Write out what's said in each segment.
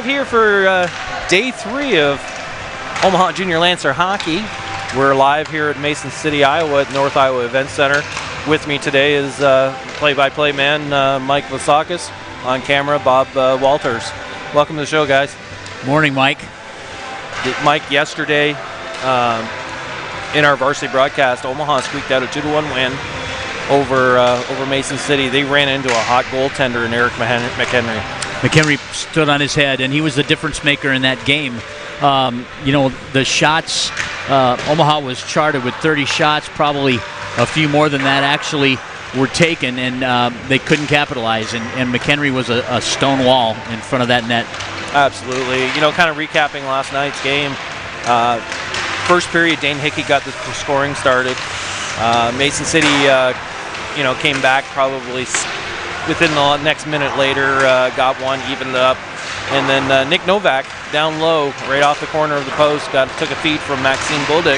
live here for day 3 of Omaha Junior Lancer Hockey. We're live here at Mason City, Iowa at North Iowa Event Center. With me today is play-by-play man Mike Vasakis. On camera, Bob Walters. Welcome to the show, guys. Morning, Mike. Mike, yesterday in our varsity broadcast, Omaha squeaked out a 2-1 win over Mason City. They ran into a hot goaltender in Eric McHenry. McHenry stood on his head, and he was the difference maker in that game. The shots, Omaha was charted with 30 shots, probably a few more than that actually were taken, and they couldn't capitalize, and McHenry was a stone wall in front of that net. Absolutely. Kind of recapping last night's game, first period, Dane Hickey got the scoring started. Mason City, came back probably within the next minute later, got one, evened up. And then Nick Novak, down low, right off the corner of the post, took a feed from Maxime Bolduc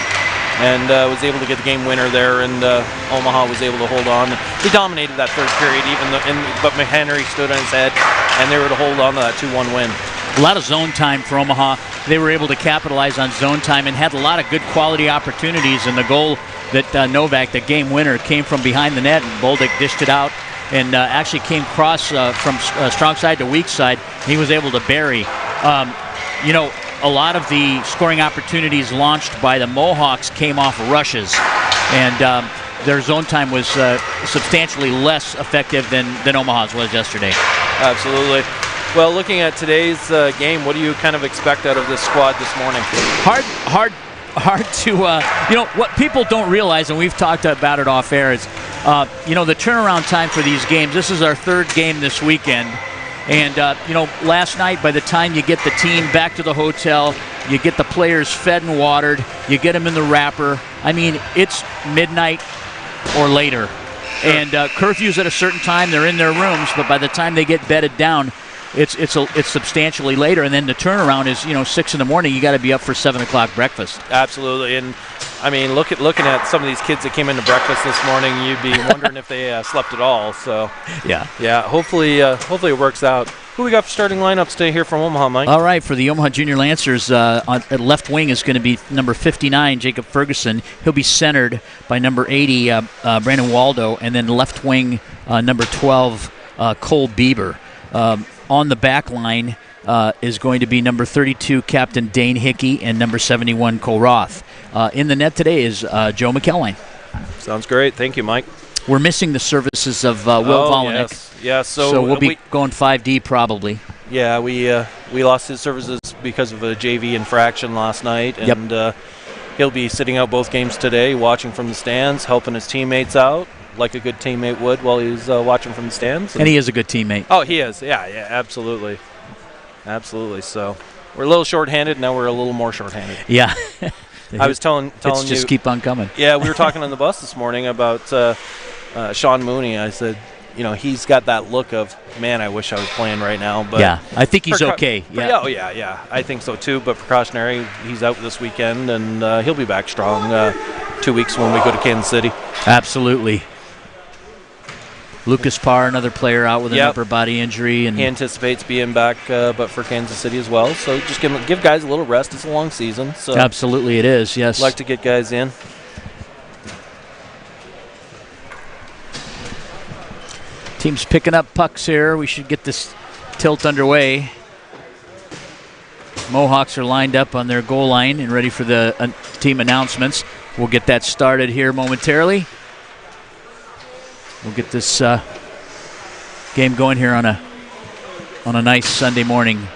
and was able to get the game winner there, and Omaha was able to hold on. They dominated that third period, but McHenry stood on his head, and they were to hold on to that 2-1 win. A lot of zone time for Omaha. They were able to capitalize on zone time and had a lot of good quality opportunities, and the goal that Novak, the game winner, came from behind the net, and Bolduc dished it out and actually came cross from strong side to weak side. He was able to bury. A lot of the scoring opportunities launched by the Mohawks came off rushes, and their zone time was substantially less effective than Omaha's was yesterday. Absolutely. Well, looking at today's game, what do you kind of expect out of this squad this morning? Hard to, what people don't realize, and we've talked about it off air, is, the turnaround time for these games. This is our third game this weekend. And, last night, by the time you get the team back to the hotel, you get the players fed and watered, you get them in the wrapper. I mean, it's midnight or later. Sure. And curfew's at a certain time. They're in their rooms, but by the time they get bedded down, it's substantially later, and then the turnaround is 6 in the morning. You got to be up for 7 o'clock breakfast. Absolutely, and I mean, looking at some of these kids that came into breakfast this morning, you'd be wondering if they slept at all. So yeah. Hopefully it works out. Who we got for starting lineups today here from Omaha, Mike? All right, for the Omaha Junior Lancers, at left wing is going to be number 59, Jacob Ferguson. He'll be centered by number 80, Brandon Waldo, and then left wing number 12, Cole Bieber. On the back line is going to be number 32, Captain Dane Hickey, and number 71, Cole Roth. In the net today is Joe McElwain. Sounds great. Thank you, Mike. We're missing the services of Will Volinick. Yes. So we'll be going 5D probably. Yeah, we lost his services because of a JV infraction last night, and he'll be sitting out both games today, watching from the stands, helping his teammates out, like a good teammate would while he's watching from the stands. And he is a good teammate. Oh, he is. Yeah, absolutely. Absolutely. So we're a little shorthanded. Now we're a little more shorthanded. Yeah. I was telling you. Just keep on coming. Yeah, we were talking on the bus this morning about Sean Mooney. I said, he's got that look of, man, I wish I was playing right now. But yeah, I think he's okay. Yeah. Yeah. I think so too. But precautionary, he's out this weekend, and he'll be back strong 2 weeks when we go to Kansas City. Absolutely. Lucas Parr, another player out with an upper body injury, and he anticipates being back, but for Kansas City as well. So just give guys a little rest. It's a long season. So absolutely, it is. Yes, like to get guys in. Team's picking up pucks here. We should get this tilt underway. Mohawks are lined up on their goal line and ready for the team announcements. We'll get that started here momentarily. We'll get this game going here on a nice Sunday morning.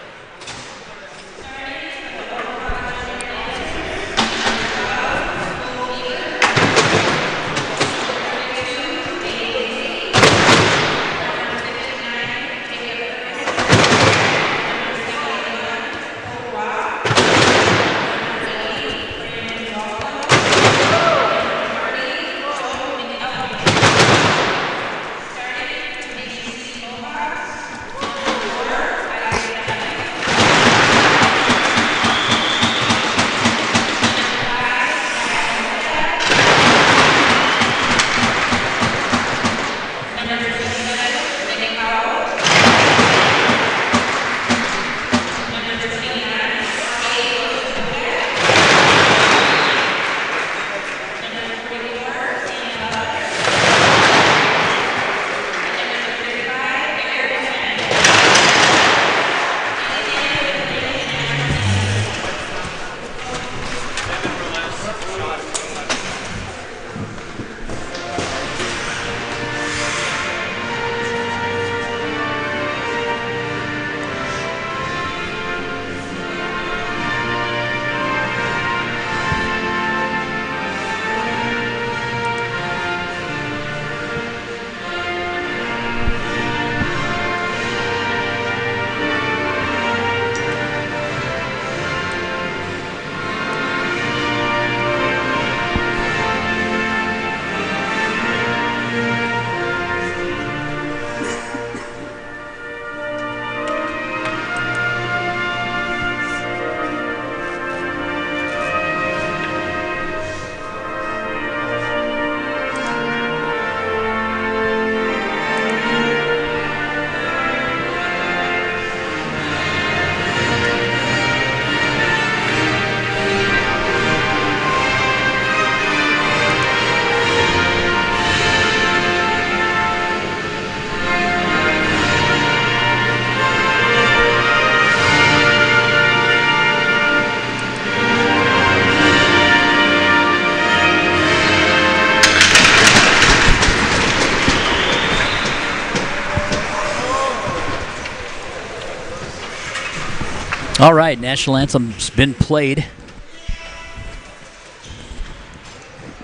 All right, national anthem's been played.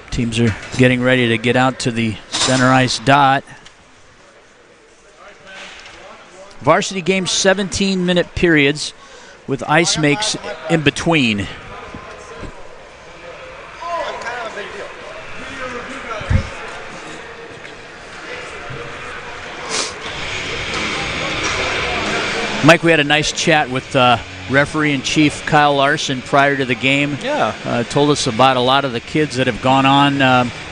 Teams are getting ready to get out to the center ice dot. Varsity games 17-minute periods with ice makes in between. Mike, we had a nice chat with referee-in-chief Kyle Larson prior to the game. Yeah. Told us about a lot of the kids that have gone on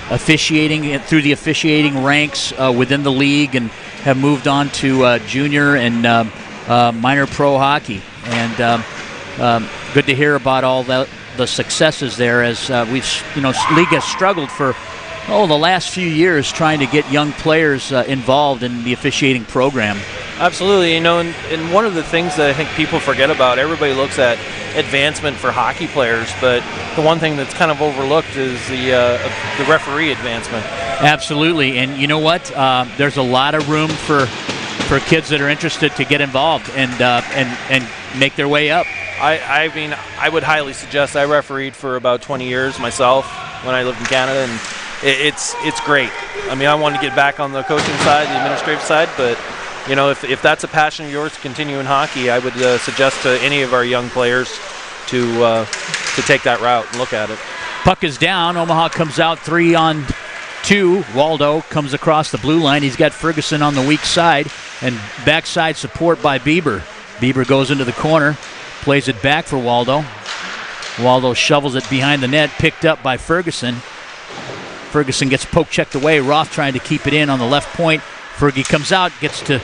officiating through the officiating ranks within the league and have moved on to junior and minor pro hockey. And good to hear about all the successes there, as league has struggled for the last few years trying to get young players involved in the officiating program. Absolutely. And one of the things that I think people forget about, everybody looks at advancement for hockey players, but the one thing that's kind of overlooked is the referee advancement. Absolutely. And you know what? There's a lot of room for kids that are interested to get involved and make their way up. I mean, I would highly suggest. I refereed for about 20 years myself when I lived in Canada, and it's great. I mean, I want to get back on the coaching side, the administrative side, but if that's a passion of yours to continue in hockey, I would suggest to any of our young players to take that route and look at it. Puck is down. Omaha comes out 3-on-2. Waldo comes across the blue line. He's got Ferguson on the weak side, and backside support by Bieber. Bieber goes into the corner, plays it back for Waldo. Waldo shovels it behind the net, picked up by Ferguson. Ferguson gets poke-checked away. Roth trying to keep it in on the left point. Fergie comes out, gets to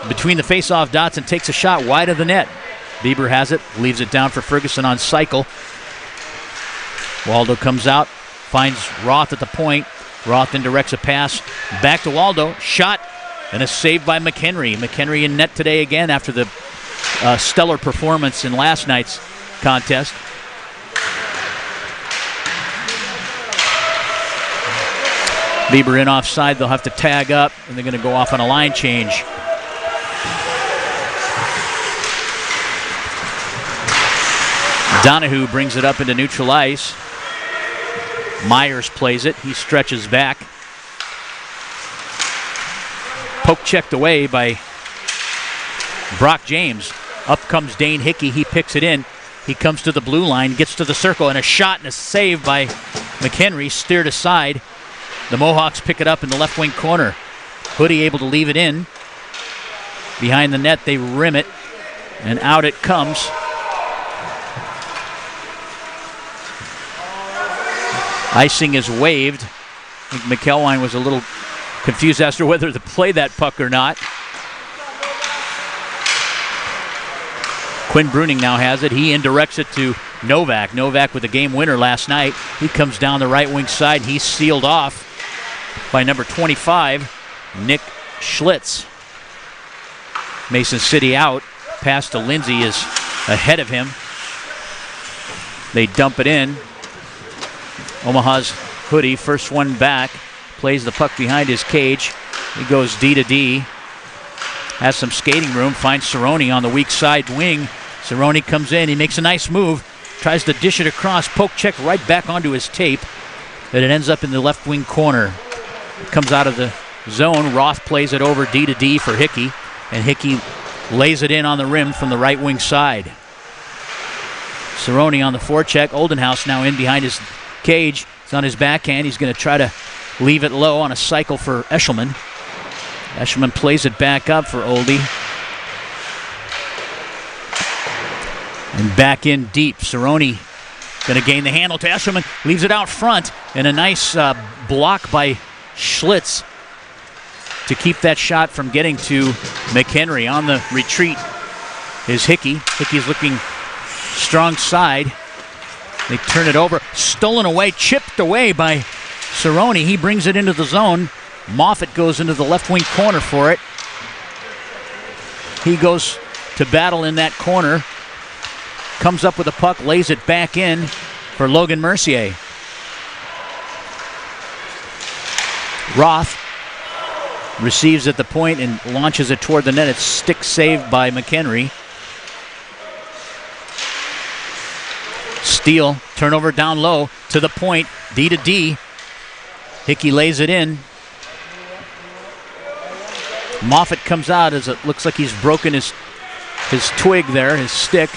between the face-off dots and takes a shot wide of the net. Bieber has it, leaves it down for Ferguson on cycle. Waldo comes out, finds Roth at the point. Roth then directs a pass back to Waldo. Shot and a save by McHenry. McHenry in net today again after the stellar performance in last night's contest. Bieber in offside. They'll have to tag up, and they're going to go off on a line change. Donahue brings it up into neutral ice. Myers plays it. He stretches back. Poke checked away by Brock James. Up comes Dane Hickey. He picks it in. He comes to the blue line, gets to the circle, and a shot and a save by McHenry, steered aside. The Mohawks pick it up in the left wing corner. Hoodie able to leave it in. Behind the net, they rim it, and out it comes. Icing is waved. I think McElwine was a little confused as to whether to play that puck or not. Quinn Bruning now has it. He indirects it to Novak. Novak with a game winner last night. He comes down the right wing side. He's sealed off by number 25, Nick Schlitz. Mason City out. Pass to Lindsay is ahead of him. They dump it in. Omaha's Hoodie, first one back, plays the puck behind his cage. He goes D to D. Has some skating room, finds Cerrone on the weak side wing. Cerrone comes in, he makes a nice move, tries to dish it across, poke check right back onto his tape, but it ends up in the left wing corner. It comes out of the zone. Roth plays it over D to D for Hickey, and Hickey lays it in on the rim from the right wing side. Cerrone on the forecheck. Oldenhouse now in behind his cage. It's on his backhand. He's going to try to leave it low on a cycle for Eshelman. Eshelman plays it back up for Oldie. And back in deep. Cerrone going to gain the handle to Eshelman. Leaves it out front. And a nice block by Schlitz to keep that shot from getting to McHenry. On the retreat is Hickey. Hickey's looking strong side. They turn it over. Stolen away, chipped away by Cerrone. He brings it into the zone. Moffitt goes into the left wing corner for it. He goes to battle in that corner. Comes up with a puck, lays it back in for Logan Mercier. Roth receives at the point and launches it toward the net. It's stick saved by McHenry. Steal, turnover down low, to the point, D to D. Hickey lays it in. Moffitt comes out as it looks like he's broken his twig there, his stick.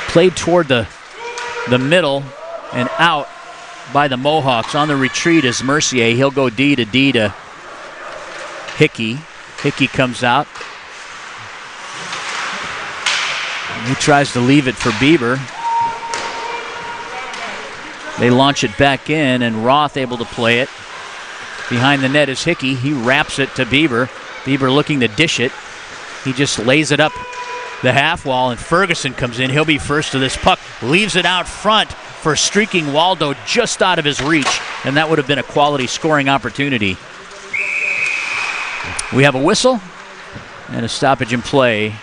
Played toward the middle and out by the Mohawks. On the retreat is Mercier. He'll go D to D to Hickey. Hickey comes out. He tries to leave it for Bieber. They launch it back in, and Roth able to play it. Behind the net is Hickey. He wraps it to Bieber. Bieber looking to dish it. He just lays it up the half wall, and Ferguson comes in. He'll be first to this puck. Leaves it out front for streaking Waldo, just out of his reach, and that would have been a quality scoring opportunity. We have a whistle and a stoppage in play.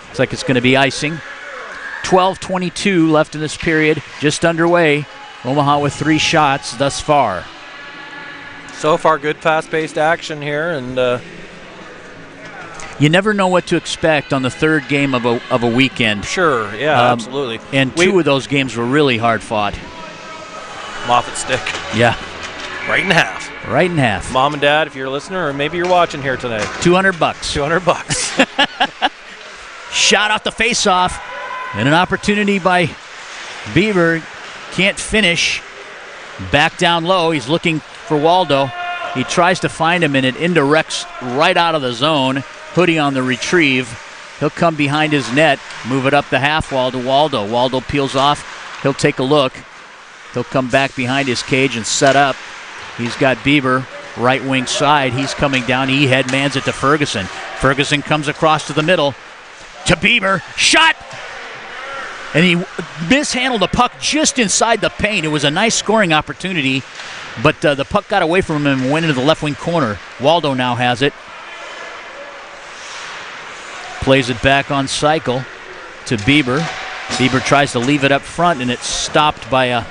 Looks like it's going to be icing. 12:22 left in this period, just underway. Omaha with 3 shots thus far. So far, good fast-paced action here, and you never know what to expect on the third game of a weekend. Sure, yeah, absolutely. And 2 of those games were really hard fought. Moffitt stick. Yeah. Right in half. Right in half. Mom and Dad, if you're a listener, or maybe you're watching here tonight. $200. $200. Shot off the face-off, and an opportunity by Bieber. Can't finish. Back down low. He's looking for Waldo. He tries to find him, and it indirects right out of the zone. Hoodie on the retrieve. He'll come behind his net, move it up the half wall to Waldo. Waldo peels off. He'll take a look. He'll come back behind his cage and set up. He's got Bieber, right wing side. He's coming down. He headmans it to Ferguson. Ferguson comes across to the middle to Bieber. Shot! And he mishandled the puck just inside the paint. It was a nice scoring opportunity, but the puck got away from him and went into the left wing corner. Waldo now has it. Plays it back on cycle to Bieber. Bieber tries to leave it up front, and it's stopped by a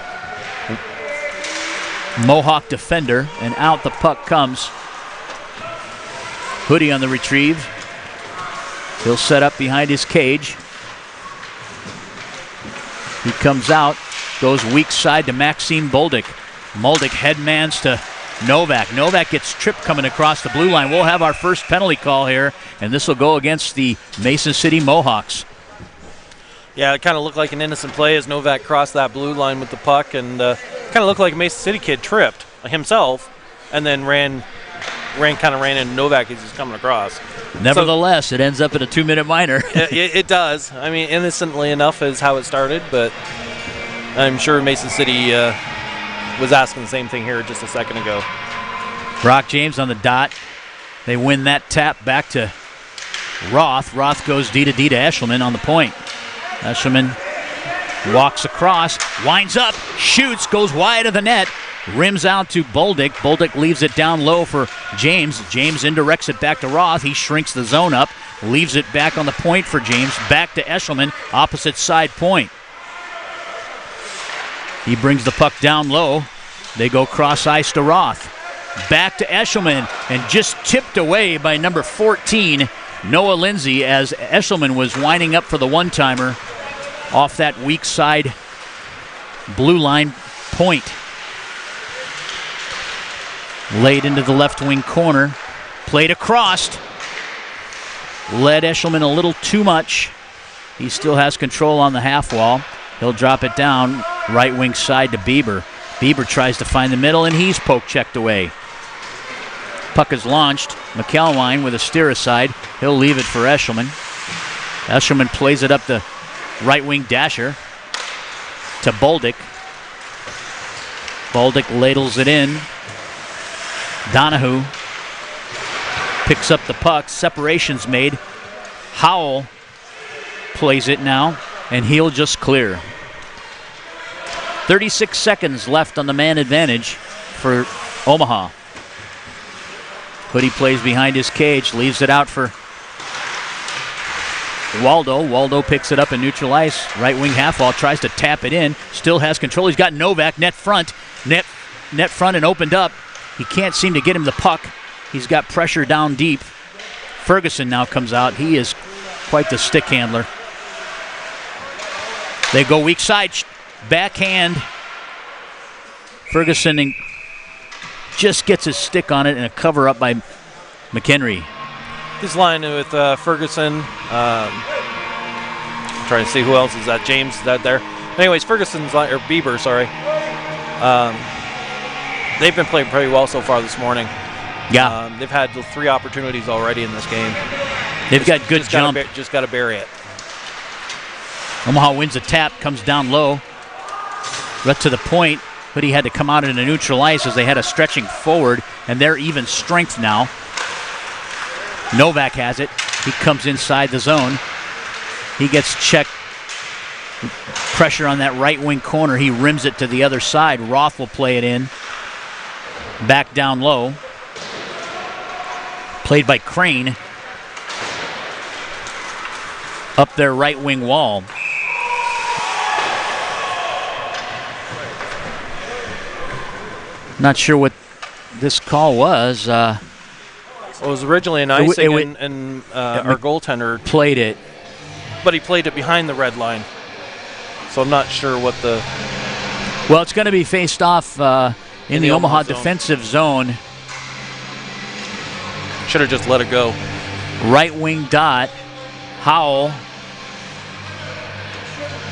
Mohawk defender, and out the puck comes. Hoodie on the retrieve. He'll set up behind his cage. He comes out, goes weak side to Maxime Bolduc. Bolduc headmans to Novak. Novak gets tripped coming across the blue line. We'll have our first penalty call here, and this will go against the Mason City Mohawks. Yeah, it kind of looked like an innocent play as Novak crossed that blue line with the puck, and kind of looked like a Mason City kid tripped himself and then ran into Novak as he's coming across. Nevertheless, it ends up in a 2-minute minor. It does. I mean, innocently enough is how it started, but I'm sure Mason City was asking the same thing here just a second ago. Brock James on the dot. They win that tap back to Roth. Roth goes D to D to Eshelman on the point. Eshelman walks across, winds up, shoots, goes wide of the net, rims out to Bolduc. Bolduc leaves it down low for James. James indirects it back to Roth. He shrinks the zone up, leaves it back on the point for James. Back to Eshelman, opposite side point. He brings the puck down low. They go cross ice to Roth. Back to Eshelman, and just tipped away by number 14, Noah Lindsay, as Eshelman was winding up for the one-timer off that weak side blue line point. Laid into the left wing corner. Played across. Led Eshelman a little too much. He still has control on the half wall. He'll drop it down right wing side to Bieber. Bieber tries to find the middle, and he's poke-checked away. Puck is launched. McElwine with a steer aside. He'll leave it for Eshelman. Eshelman plays it up the right wing dasher to Bolduc. Bolduc ladles it in. Donahue picks up the puck. Separation's made. Howell plays it now, and he'll just clear. 36 seconds left on the man advantage for Omaha. Hoodie plays behind his cage, leaves it out for Waldo. Waldo picks it up in neutral ice. Right wing half wall, tries to tap it in. Still has control. He's got Novak net front and opened up. He can't seem to get him the puck. He's got pressure down deep. Ferguson now comes out. He is quite the stick handler. They go weak side, backhand. Ferguson just gets his stick on it and a cover up by McHenry. This line with Ferguson. Trying to see who else is that. James, is that there? Anyways, Ferguson's line, or Bieber, sorry. They've been playing pretty well so far this morning. Yeah. They've had 3 opportunities already in this game. They've got good jump. Just got to bury it. Omaha wins a tap, comes down low. Right to the point, but he had to come out in a neutral ice as they had a stretching forward, and they're even strength now. Novak has it. He comes inside the zone. He gets checked. Pressure on that right wing corner. He rims it to the other side. Roth will play it in. Back down low. Played by Crane. Up their right wing wall. Not sure what this call was. It was originally an icing, and our goaltender played it. But he played it behind the red line. So I'm not sure what the... Well, it's going to be faced off in the Omaha defensive zone. Should have just let it go. Right wing dot. Howell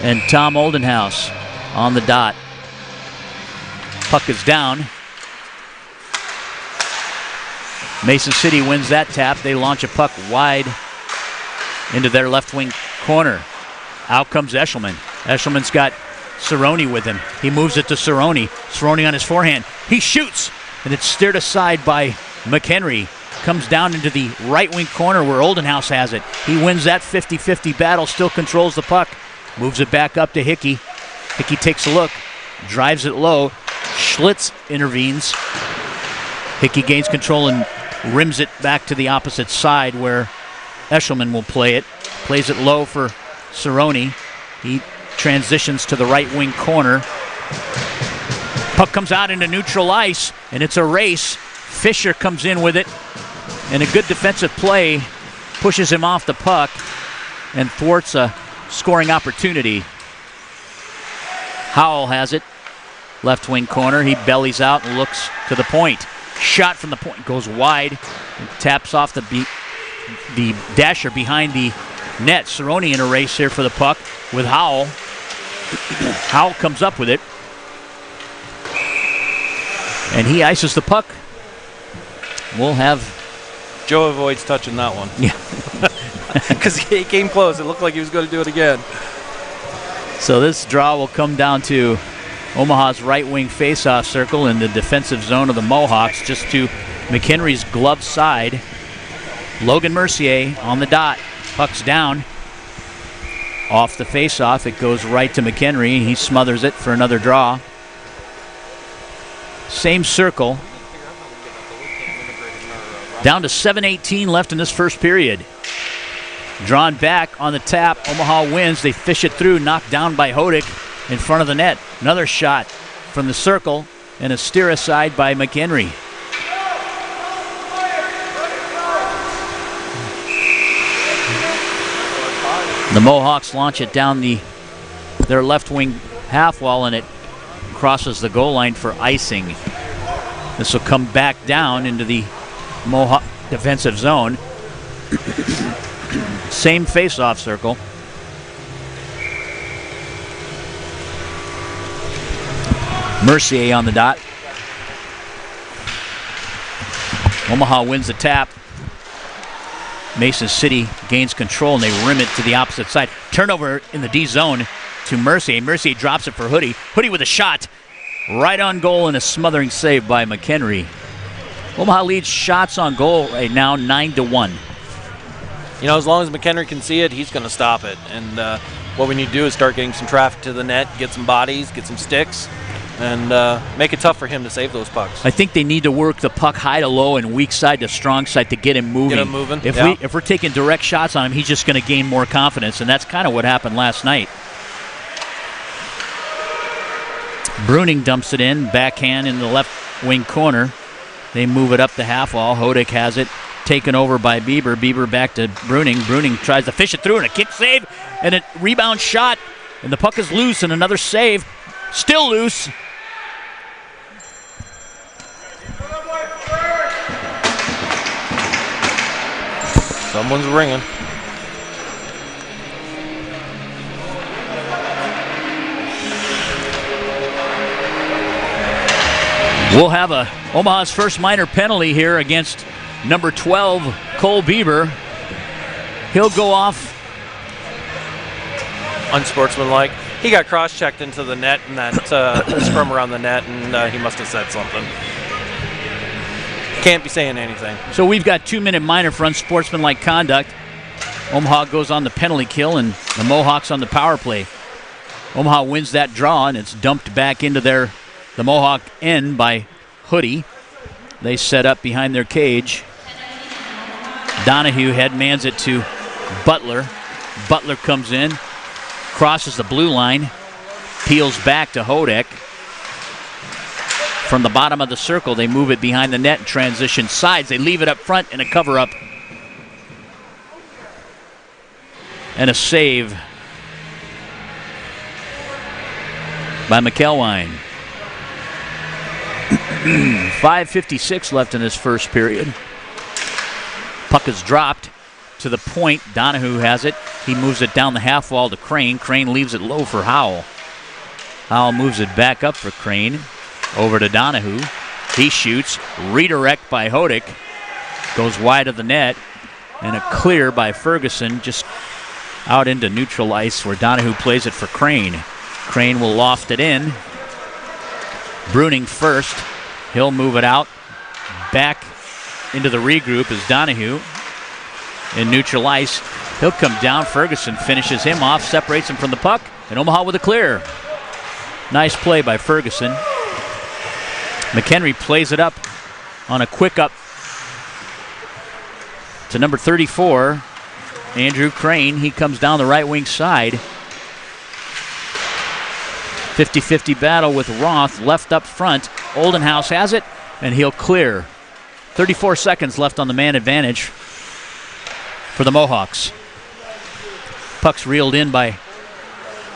and Tom Oldenhouse on the dot. Puck is down. Mason City wins that tap. They launch a puck wide into their left wing corner. Out comes Eshelman. Eshelman's got Cerrone with him. He moves it to Cerrone. Cerrone on his forehand. He shoots, and it's steered aside by McHenry. Comes down into the right wing corner where Oldenhouse has it. He wins that 50-50 battle, still controls the puck. Moves it back up to Hickey. Hickey takes a look, drives it low. Schlitz intervenes. Hickey gains control and rims it back to the opposite side where Eshelman will play it. Plays it low for Cerrone. He transitions to the right wing corner. Puck comes out into neutral ice, and it's a race. Fisher comes in with it, and a good defensive play pushes him off the puck and thwarts a scoring opportunity. Howell has it. Left wing corner. He bellies out and looks to the point. Shot from the point goes wide and taps off the dasher behind the net. Cerrone in a race here for the puck with Howell. Howell comes up with it. And he ices the puck. We'll have... Joe avoids touching that one. Yeah. Because he came close. It looked like he was going to do it again. So this draw will come down to Omaha's right wing faceoff circle in the defensive zone of the Mohawks, just to McHenry's glove side. Logan Mercier on the dot. Puck's down. Off the faceoff, it goes right to McHenry. He smothers it for another draw. Same circle. Down to 7:18 left in this first period. Drawn back on the tap. Omaha wins. They fish it through, knocked down by Hodick in front of the net. Another shot from the circle and a steer aside by McHenry. The Mohawks launch it down their left wing half wall, and it crosses the goal line for icing. This will come back down into the Mohawk defensive zone. Same face-off circle. Mercier on the dot. Omaha wins the tap. Mason City gains control, and they rim it to the opposite side. Turnover in the D zone to Mercier. Mercier drops it for Hoodie. Hoodie with a shot. Right on goal and a smothering save by McHenry. Omaha leads shots on goal right now 9-1. You know, as long as McHenry can see it, he's going to stop it. And what we need to do is start getting some traffic to the net, get some bodies, get some sticks, and make it tough for him to save those pucks. I think they need to work the puck high to low and weak side to strong side to get him moving. Get him moving. If we're taking direct shots on him, he's just going to gain more confidence, and that's kind of what happened last night. Bruning dumps it in, backhand in the left wing corner. They move it up the half wall. Hodick has it. taken over by Bieber. Bieber back to Bruning. Bruning tries to fish it through, and a kick save, and a rebound shot, and the puck is loose, and another save. Still loose. Someone's ringing. We'll have Omaha's first minor penalty here against number 12, Cole Bieber. He'll go off. Unsportsmanlike. He got cross-checked into the net in that scrum around the net, and he must have said something. Can't be saying anything. So we've got 2-minute minor for unsportsmanlike conduct. Omaha goes on the penalty kill, and the Mohawks on the power play. Omaha wins that draw, and it's dumped back into the Mohawk end by Hoodie. They set up behind their cage. Donahue headmans it to Butler. Butler comes in, crosses the blue line, peels back to Hodek. From the bottom of the circle, they move it behind the net and transition sides. They leave it up front in a cover-up. And a save by McElwine. 5:56 left in this first period. Puck is dropped to the point. Donahue has it. He moves it down the half wall to Crane. Crane leaves it low for Howell. Howell moves it back up for Crane. Over to Donahue. He shoots. Redirect by Hodek. Goes wide of the net. And a clear by Ferguson just out into neutral ice where Donahue plays it for Crane. Crane will loft it in. Bruning first. He'll move it out. Back into the regroup is Donahue in neutral ice. He'll come down. Ferguson finishes him off, separates him from the puck, and Omaha with a clear. Nice play by Ferguson. McHenry plays it up on a quick up to number 34, Andrew Crane. He comes down the right wing side. 50-50 battle with Roth left up front. Oldenhouse has it, and he'll clear. 34 seconds left on the man advantage for the Mohawks. Puck's reeled in by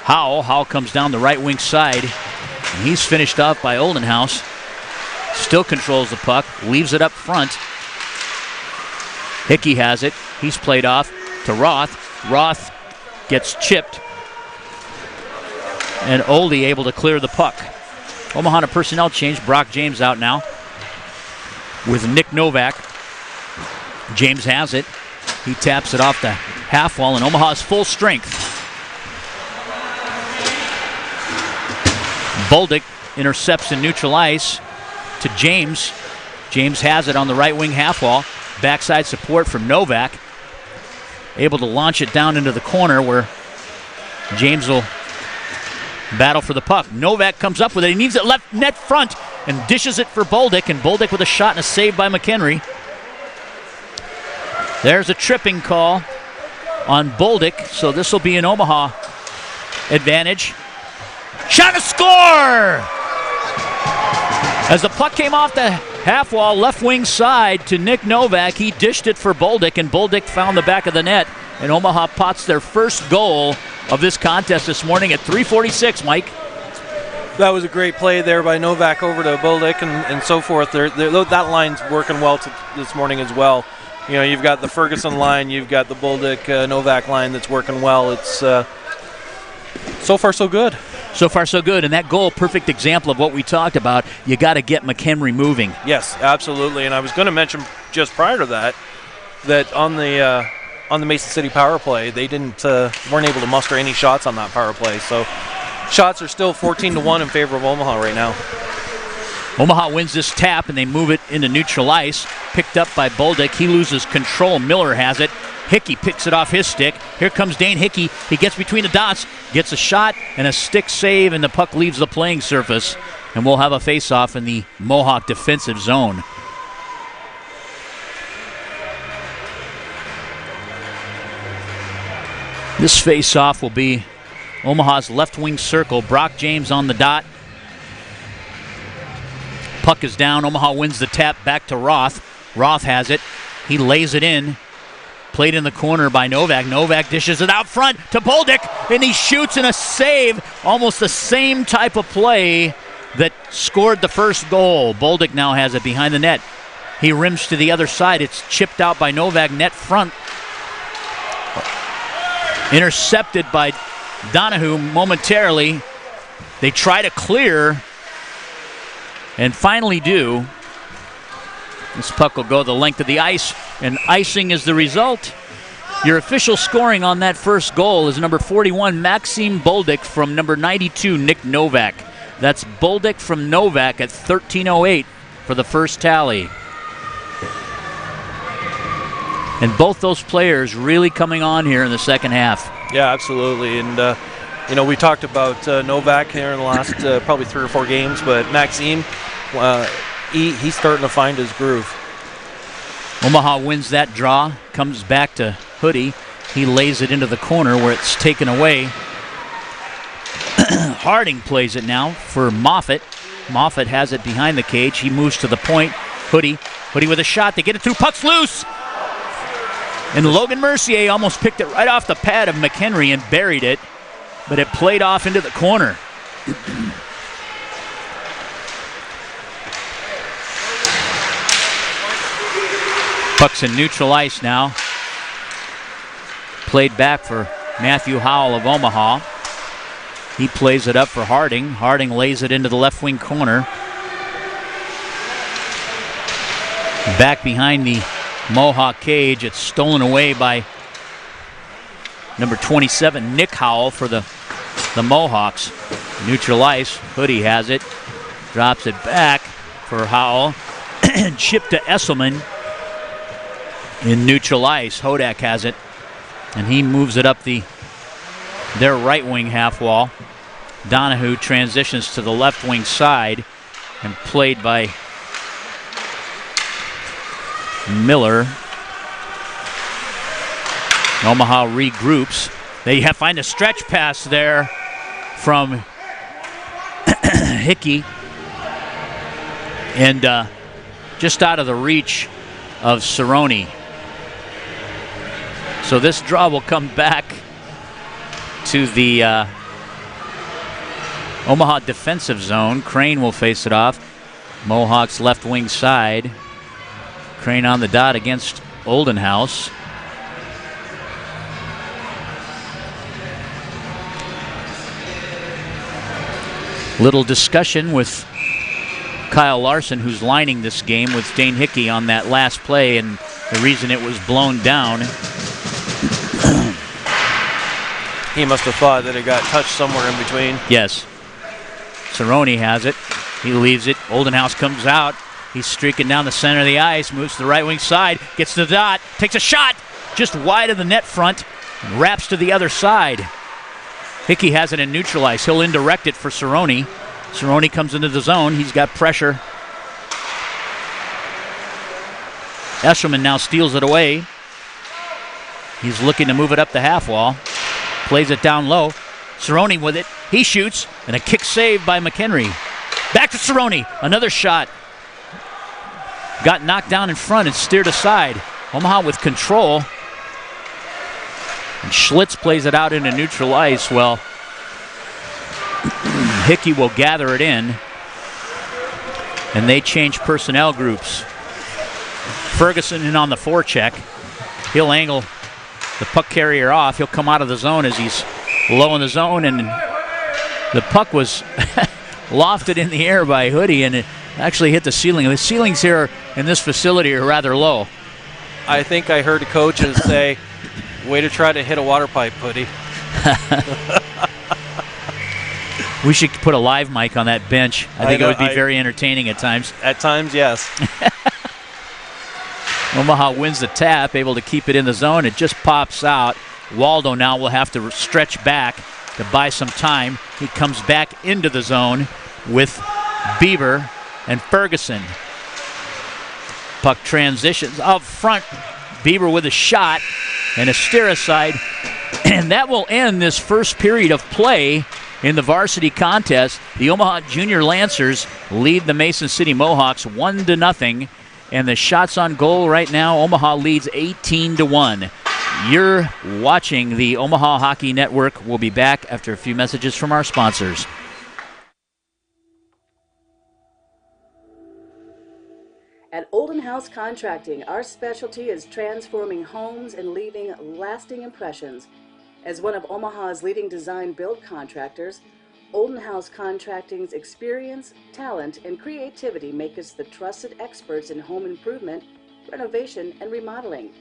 Howell. Howell comes down the right wing side, and he's finished off by Oldenhouse. Still controls the puck, leaves it up front. Hickey has it. He's played off to Roth. Roth gets chipped, and Oldie able to clear the puck. Omaha on a personnel change. Brock James out now with Nick Novak. James has it. He taps it off the half wall, and Omaha's full strength. Bolduc intercepts in neutral ice to James. James has it on the right wing half wall. Backside support from Novak. Able to launch it down into the corner where James will battle for the puck. Novak comes up with it. He needs it left net front and dishes it for Bolduc, and Bolduc with a shot and a save by McHenry. There's a tripping call on Bolduc, so this will be an Omaha advantage. Shot and score! As the puck came off the half wall, left wing side to Nick Novak, he dished it for Bolduc, and Bolduc found the back of the net, and Omaha pots their first goal of this contest this morning at 3:46, Mike. That was a great play there by Novak over to Bolduc and so forth. That line's working well this morning as well. You know, you've got the Ferguson line, you've got the Bolduc Novak line that's working well. It's so far so good. So far so good, and that goal, perfect example of what we talked about. You got to get McHenry moving. Yes, absolutely. And I was going to mention just prior to that on the Mason City power play, they weren't able to muster any shots on that power play. So shots are still 14-1 in favor of Omaha right now. Omaha wins this tap, and they move it into neutral ice. Picked up by Bolduc. He loses control. Miller has it. Hickey picks it off his stick. Here comes Dane Hickey. He gets between the dots, gets a shot and a stick save, and the puck leaves the playing surface. And we'll have a face-off in the Mohawk defensive zone. This face-off will be Omaha's left wing circle. Brock James on the dot. Puck is down. Omaha wins the tap back to Roth. Roth has it. He lays it in. Played in the corner by Novak. Novak dishes it out front to Bolduc, and he shoots in a save. Almost the same type of play that scored the first goal. Bolduc now has it behind the net. He rims to the other side. It's chipped out by Novak, net front. Intercepted by Donahue momentarily. They try to clear and finally do. This puck will go the length of the ice, and icing is the result. Your official scoring on that first goal is number 41, Maxime Bolduc, from number 92, Nick Novak. That's Bolduc from Novak at 13:08 for the first tally. And both those players really coming on here in the second half. Yeah, absolutely. And, we talked about Novak here in the last probably 3 or 4 games, but Maxime, he's starting to find his groove. Omaha wins that draw, comes back to Hoodie. He lays it into the corner where it's taken away. Harding plays it now for Moffat. Moffat has it behind the cage. He moves to the point. Hoodie with a shot. They get it through. Puck's loose. And Logan Mercier almost picked it right off the pad of McHenry and buried it, but it played off into the corner. Puck's in neutral ice now. Played back for Matthew Howell of Omaha. He plays it up for Harding. Harding lays it into the left wing corner. Back behind the Mohawk cage. It's stolen away by number 27, Nick Howell, for the Mohawks. Neutral ice. Hoodie has it. Drops it back for Howell. Chip to Esselman. In neutral ice, Hodak has it, and he moves it up their right wing half wall. Donahue transitions to the left wing side, and played by Miller. Omaha regroups. They find a stretch pass there from Hickey, and just out of the reach of Cerrone. So this draw will come back to the Omaha defensive zone. Crane will face it off. Mohawks left wing side. Crane on the dot against Oldenhouse. Little discussion with Kyle Larson, who's lining this game with Dane Hickey on that last play, and the reason it was blown down. He must have thought that it got touched somewhere in between. Yes. Cerrone has it. He leaves it. Oldenhouse comes out. He's streaking down the center of the ice, moves to the right wing side, gets to the dot, takes a shot just wide of the net front, and wraps to the other side. Hickey has it in neutral ice. He'll indirect it for Cerrone. Cerrone comes into the zone. He's got pressure. Escherman now steals it away. He's looking to move it up the half wall. Plays it down low. Cerrone with it. He shoots, and a kick save by McHenry. Back to Cerrone. Another shot. Got knocked down in front and steered aside. Omaha with control. And Schlitz plays it out into neutral ice. Well, Hickey will gather it in. And they change personnel groups. Ferguson in on the forecheck. He'll angle the puck carrier off. He'll come out of the zone as he's low in the zone, and the puck was lofted in the air by Hoodie, and it actually hit the ceiling. The ceilings here in this facility are rather low. I think I heard coaches say, way to try to hit a water pipe, Hoodie. We should put a live mic on that bench. I think it would be very entertaining at times. At times, yes. Omaha wins the tap, able to keep it in the zone. It just pops out. Waldo now will have to stretch back to buy some time. He comes back into the zone with Bieber and Ferguson. Puck transitions up front. Bieber with a shot and a steer aside. And that will end this first period of play in the varsity contest. The Omaha Junior Lancers lead the Mason City Mohawks 1-0 And the shots on goal right now, Omaha leads 18-1. You're watching the Omaha Hockey Network. We'll be back after a few messages from our sponsors. At Olden House Contracting, our specialty is transforming homes and leaving lasting impressions. As one of Omaha's leading design build contractors, Olden House Contracting's experience, talent, and creativity make us the trusted experts in home improvement, renovation, and remodeling.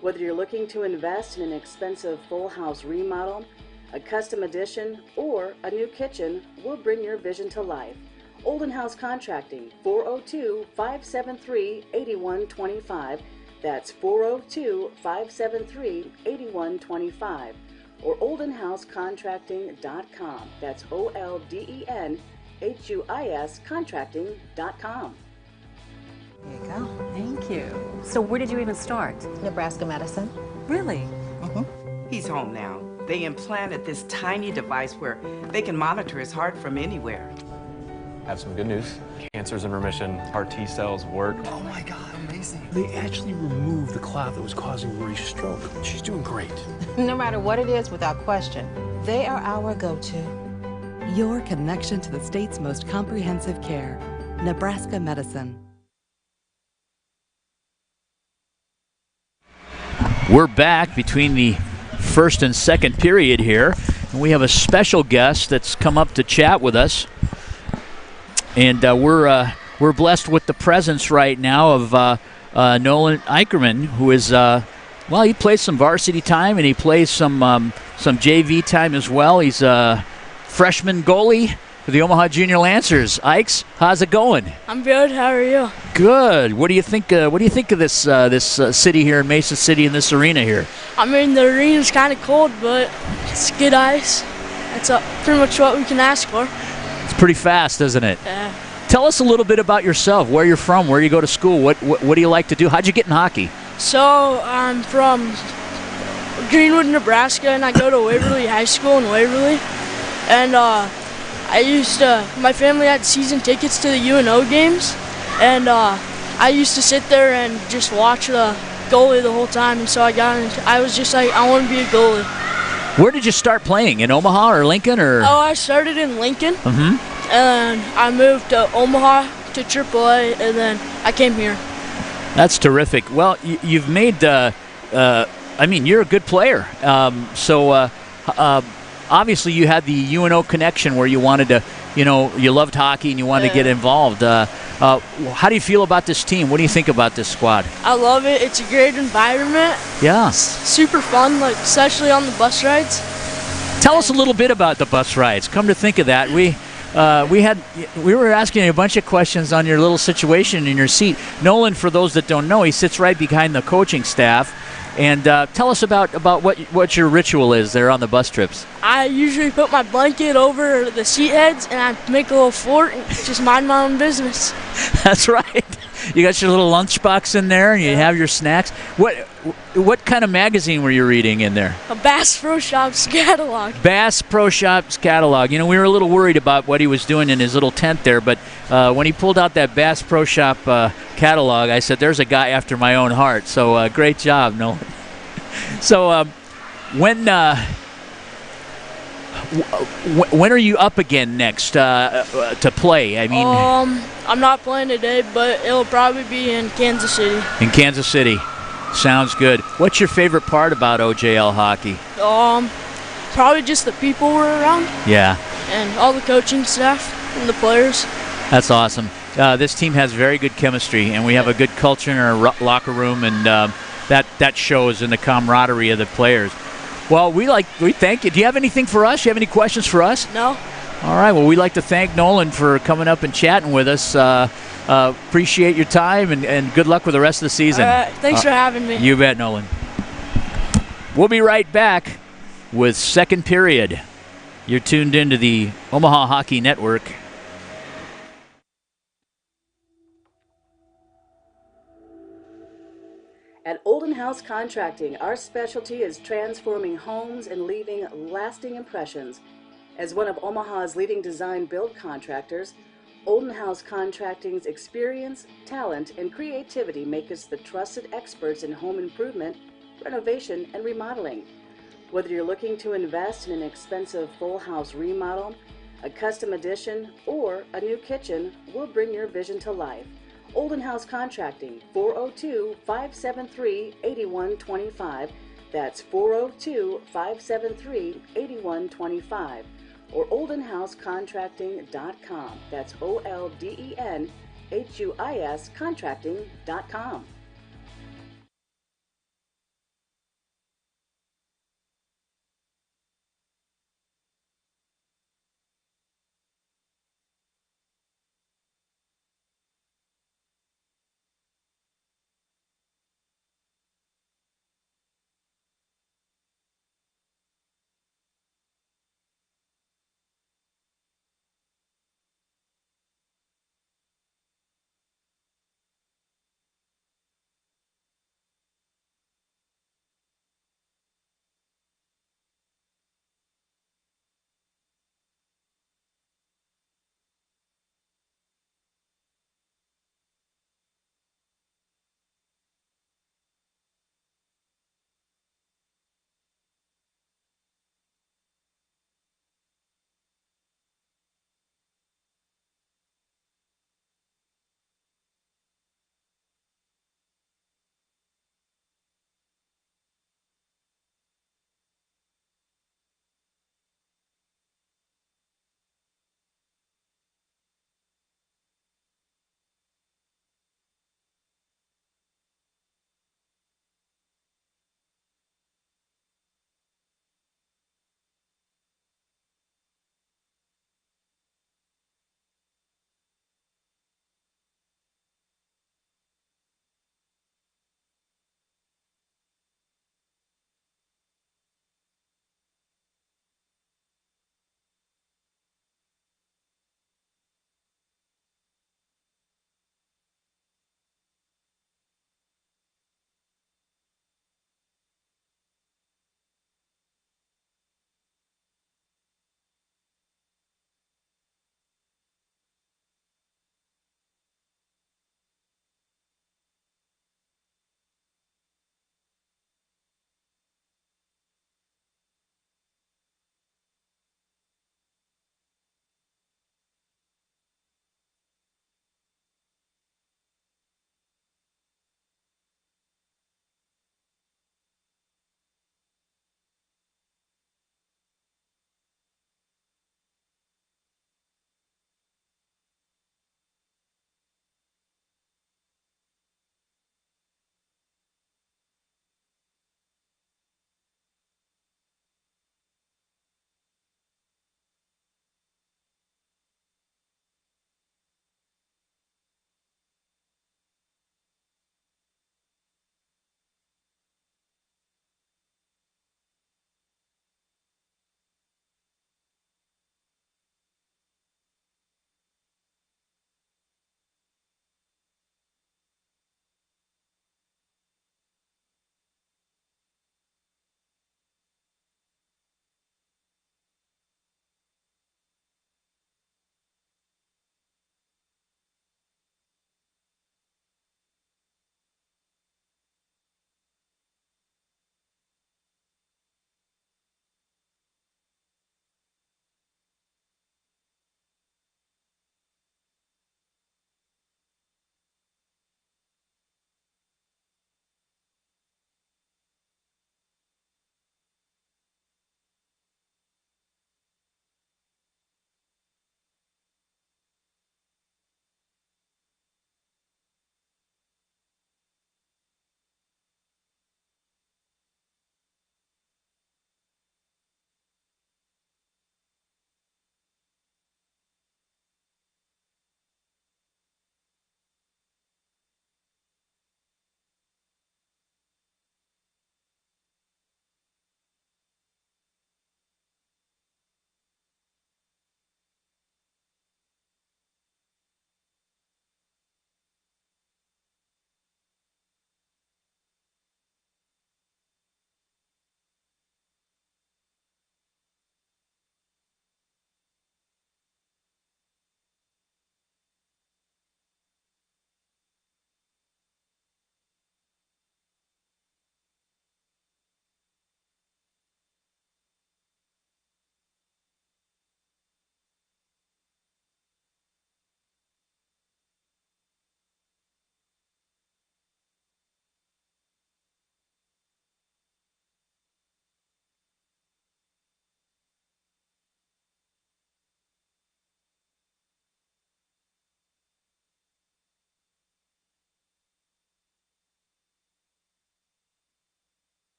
Whether you're looking to invest in an expensive full house remodel, a custom addition, or a new kitchen, we'll bring your vision to life. Olden House Contracting, 402-573-8125. That's 402-573-8125. Or oldenhousecontracting.com. That's OLDENHUIS contracting.com. There you go. Thank you. So where did you even start? Nebraska Medicine. Really? He's home now. They implanted this tiny device where they can monitor his heart from anywhere. I have some good news. Cancer's in remission. Our T cells work. Oh my God, amazing. They actually removed the clot that was causing Marie's stroke. She's doing great. No matter what it is, without question, they are our go-to. Your connection to the state's most comprehensive care. Nebraska Medicine. We're back between the first and second period here. And we have a special guest that's come up to chat with us. And we're blessed with the presence right now of Nolan Eicherman, who is, he plays some varsity time and he plays some JV time as well. He's a freshman goalie for the Omaha Junior Lancers. Ikes, how's it going? I'm good. How are you? Good. What do you think? What do you think of this city here in Mason City in this arena here? I mean, the arena's kind of cold, but it's good ice. That's pretty much what we can ask for. It's pretty fast, isn't it? Yeah. Tell us a little bit about yourself, where you're from, where you go to school, what do you like to do? How'd you get in hockey? So I'm from Greenwood, Nebraska, and I go to Waverly High School in Waverly. And my family had season tickets to the UNO games, and I used to sit there and just watch the goalie the whole time. And so I was just like, I want to be a goalie. Where did you start playing? In Omaha or Lincoln? Or? Oh, I started in Lincoln, and I moved to Omaha to AAA, and then I came here. That's terrific. Well, you've made, you're a good player. Obviously you had the UNO connection where you wanted to, you loved hockey and you wanted to get involved. How do you feel about this team? What do you think about this squad? I love it. It's a great environment. Yeah. It's super fun, especially on the bus rides. Tell us a little bit about the bus rides. Come to think of that, we were asking you a bunch of questions on your little situation in your seat. Nolan, for those that don't know, he sits right behind the coaching staff. And tell us about what your ritual is there on the bus trips. I usually put my blanket over the seat heads and I make a little fort and just mind my own business. That's right. You got your little lunchbox in there and you have your snacks. What kind of magazine were you reading in there? A Bass Pro Shops catalog. Bass Pro Shops catalog. We were a little worried about what he was doing in his little tent there, but when he pulled out that Bass Pro Shop catalog, I said, there's a guy after my own heart. So great job, Nolan. So when are you up again next to play? I mean, I'm not playing today, but it'll probably be in Kansas City. In Kansas City. Sounds good. What's your favorite part about OJL hockey? Probably just the people we're around. Yeah. And all the coaching staff and the players. That's awesome. This team has very good chemistry, and we have a good culture in our locker room, and that shows in the camaraderie of the players. Well, we thank you. Do you have anything for us? Do you have any questions for us? No. All right. Well, we'd like to thank Nolan for coming up and chatting with us. Appreciate your time, and good luck with the rest of the season. All right. Thanks for having me. You bet, Nolan. We'll be right back with second period. You're tuned into the Omaha Hockey Network. At Olden House Contracting, our specialty is transforming homes and leaving lasting impressions. As one of Omaha's leading design build contractors, Olden House Contracting's experience, talent, and creativity make us the trusted experts in home improvement, renovation, and remodeling. Whether you're looking to invest in an expensive full house remodel, a custom addition, or a new kitchen, we'll bring your vision to life. Olden House Contracting, 402-573-8125. That's 402-573-8125. Or oldenhousecontracting.com. That's OLDENHUIS contracting.com.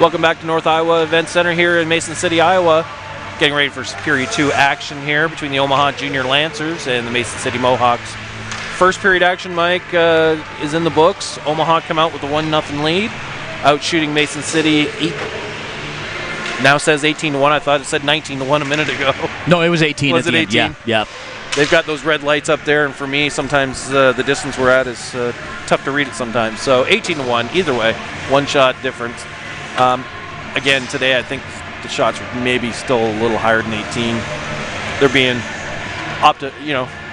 Welcome back to North Iowa Event Center here in Mason City, Iowa. Getting ready for Period 2 action here between the Omaha Junior Lancers and the Mason City Mohawks. First period action, Mike, is in the books. Omaha come out with a 1-0 lead, out shooting Mason City. Now says 18-1. I thought it said 19-1 a minute ago. No, it was 18. Was it 18? Yeah, yeah. They've got those red lights up there, and for me, sometimes the distance we're at is tough to read it sometimes. So 18-1, either way, one-shot difference. Again, today I think the shots were maybe still a little higher than 18. They're being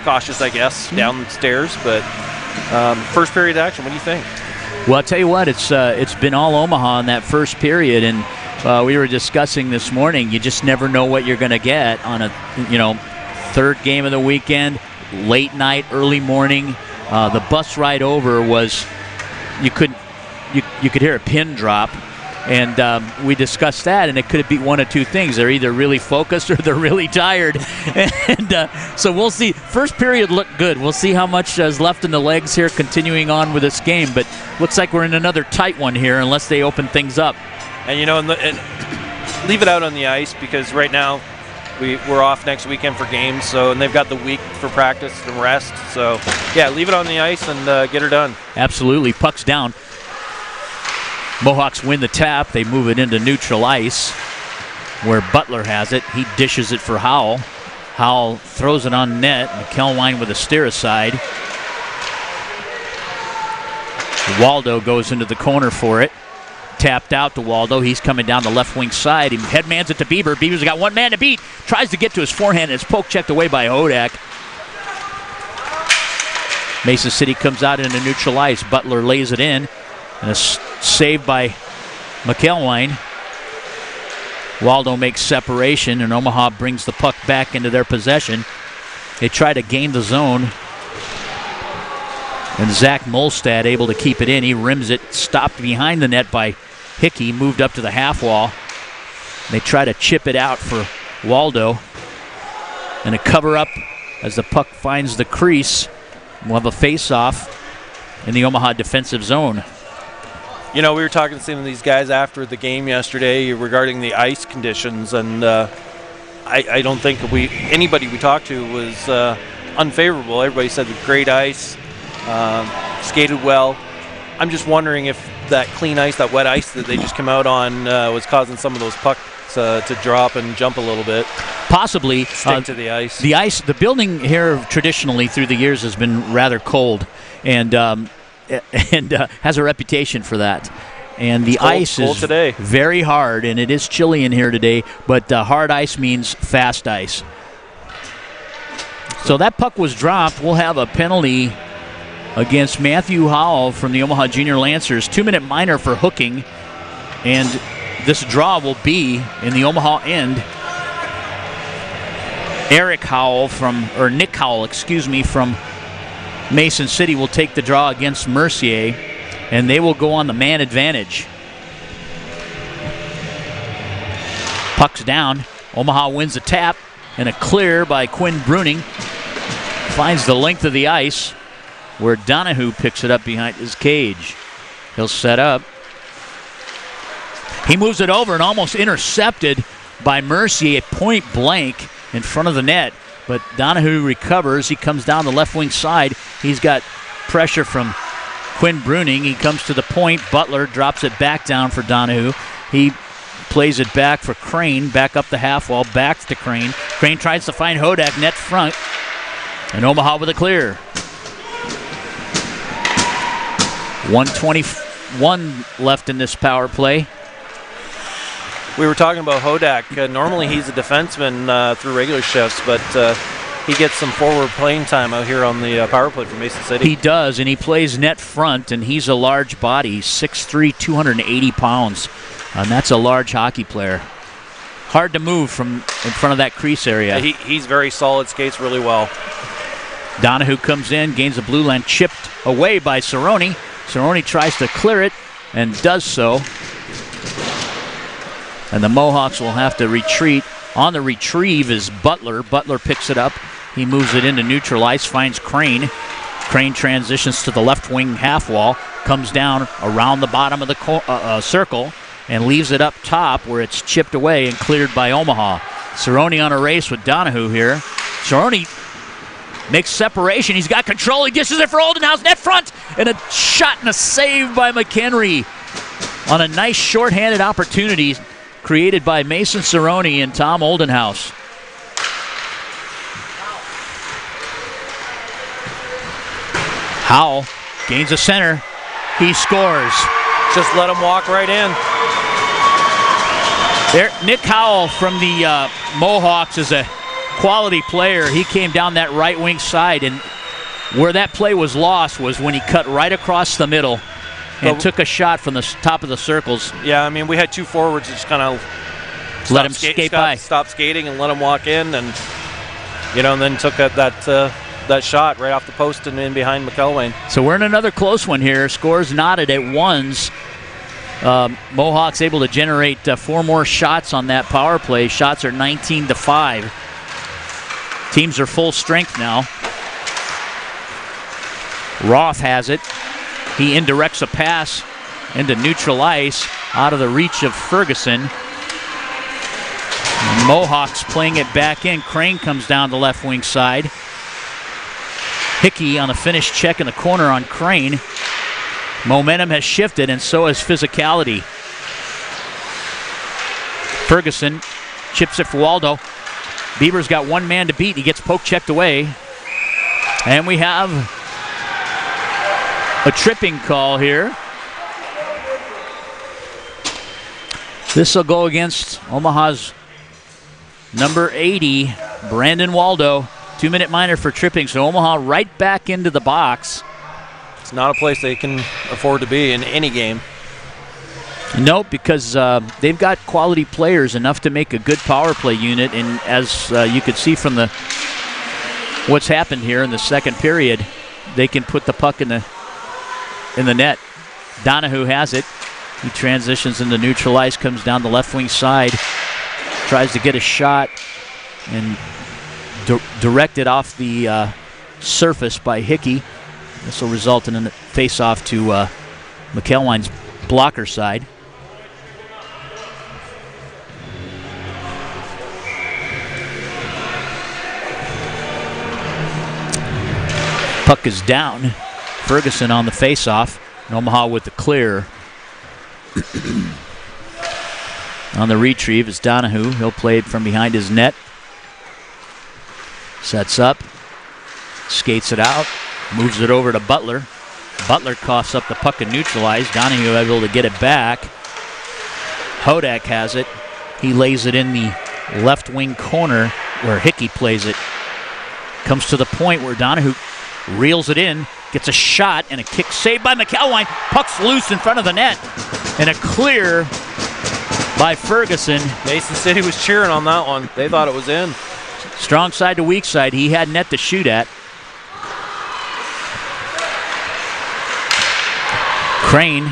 cautious, I guess, downstairs. But first period action, what do you think? Well, I'll tell you what, it's been all Omaha in that first period, and we were discussing this morning. You just never know what you're going to get on a third game of the weekend, late night, early morning. The bus ride over was you could hear a pin drop. And we discussed that, and it could be one of two things. They're either really focused or they're really tired. And so we'll see. First period looked good. We'll see how much is left in the legs here continuing on with this game. But looks like we're in another tight one here unless they open things up. And, and leave it out on the ice because right now we're off next weekend for games. And they've got the week for practice and rest. So, yeah, leave it on the ice and get her done. Absolutely. Puck's down. Mohawks win the tap. They move it into neutral ice where Butler has it. He dishes it for Howell. Howell throws it on net. McElwine with a steer aside. Waldo goes into the corner for it. Tapped out to Waldo. He's coming down the left wing side. He headmans it to Bieber. Bieber's got one man to beat. Tries to get to his forehand, and it's poke checked away by Hodak. Mason City comes out into neutral ice. Butler lays it in. And a save by McElwine. Waldo makes separation, and Omaha brings the puck back into their possession. They try to gain the zone. And Zach Molstad able to keep it in. He rims it, stopped behind the net by Hickey, moved up to the half wall. They try to chip it out for Waldo. And a cover up as the puck finds the crease. We'll have a face-off in the Omaha defensive zone. We were talking to some of these guys after the game yesterday regarding the ice conditions, and I don't think anybody we talked to was unfavorable. Everybody said great ice, skated well. I'm just wondering if that clean ice, that wet ice that they just come out on was causing some of those pucks to drop and jump a little bit. Possibly. Stick to the ice. The building here traditionally through the years has been rather cold, and has a reputation for that. And the ice is today. Very hard, and it is chilly in here today, but hard ice means fast ice. So that puck was dropped. We'll have a penalty against Matthew Howell from the Omaha Junior Lancers. 2-minute minor for hooking, and this draw will be in the Omaha end. Nick Howell from Mason City will take the draw against Mercier, and they will go on the man advantage. Puck's down. Omaha wins the tap, and a clear by Quinn Bruning. Finds the length of the ice, where Donahue picks it up behind his cage. He'll set up. He moves it over and almost intercepted by Mercier at point blank in front of the net. But Donahue recovers. He comes down the left wing side. He's got pressure from Quinn Bruning. He comes to the point. Butler drops it back down for Donahue. He plays it back for Crane. Back up the half wall. Back to Crane. Crane tries to find Hodak net front. And Omaha with a clear. 1:21 left in this power play. We were talking about Hodak. Normally he's a defenseman through regular shifts, but he gets some forward playing time out here on the power play for Mason City. He does, and he plays net front, and he's a large body. He's 6'3", 280 pounds, and that's a large hockey player. Hard to move from in front of that crease area. He's very solid, skates really well. Donahue comes in, gains the blue line, chipped away by Cerrone. Cerrone tries to clear it, and does so. And the Mohawks will have to retreat. On the retrieve is Butler. Butler picks it up. He moves it into neutral ice, finds Crane. Crane transitions to the left wing half wall, comes down around the bottom of the circle, and leaves it up top where it's chipped away and cleared by Omaha. Cerrone on a race with Donahue here. Cerrone makes separation. He's got control. He dishes it for Oldenhouse. Net front. And a shot and a save by McHenry on a nice shorthanded opportunity created by Mason Cerrone and Tom Oldenhouse. Howell gains a center. He scores. Just let him walk right in. There, Nick Howell from the Mohawks is a quality player. He came down that right wing side, and where that play was lost was when he cut right across the middle and took a shot from the top of the circles. Yeah, I mean, we had two forwards that just kind of let him skate by. Stop skating and let him walk in, and and then took that shot right off the post and in behind McElwain. So we're in another close one here. Scores knotted at ones. Mohawks able to generate 4 more shots on that power play. Shots are 19-5. Teams are full strength now. Roth has it. He indirects a pass into neutral ice out of the reach of Ferguson. Mohawks playing it back in. Crane comes down the left wing side. Hickey on a finish check in the corner on Crane. Momentum has shifted, and so has physicality. Ferguson chips it for Waldo. Bieber's got one man to beat. He gets poke checked away. And we have a tripping call here. This will go against Omaha's number 80, Brandon Waldo. 2-minute minor for tripping, so Omaha right back into the box. It's not a place they can afford to be in any game. Nope, because they've got quality players, enough to make a good power play unit, and as you could see from what's happened here in the second period, they can put the puck in the net. Donahue has it. He transitions into neutral ice, comes down the left wing side, tries to get a shot, and directed off the surface by Hickey. This will result in a face-off to McElwain's blocker side. Puck is down. Ferguson on the face-off. And Omaha with the clear. On the retrieve is Donahue. He'll play it from behind his net. Sets up, skates it out, moves it over to Butler. Butler coughs up the puck and neutralized. Donahue able to get it back. Hodak has it. He lays it in the left wing corner where Hickey plays it. Comes to the point where Donahue reels it in, gets a shot, and a kick saved by McElwain. Puck's loose in front of the net. And a clear by Ferguson. Mason City was cheering on that one. They thought it was in. Strong side to weak side. He had net to shoot at. Crane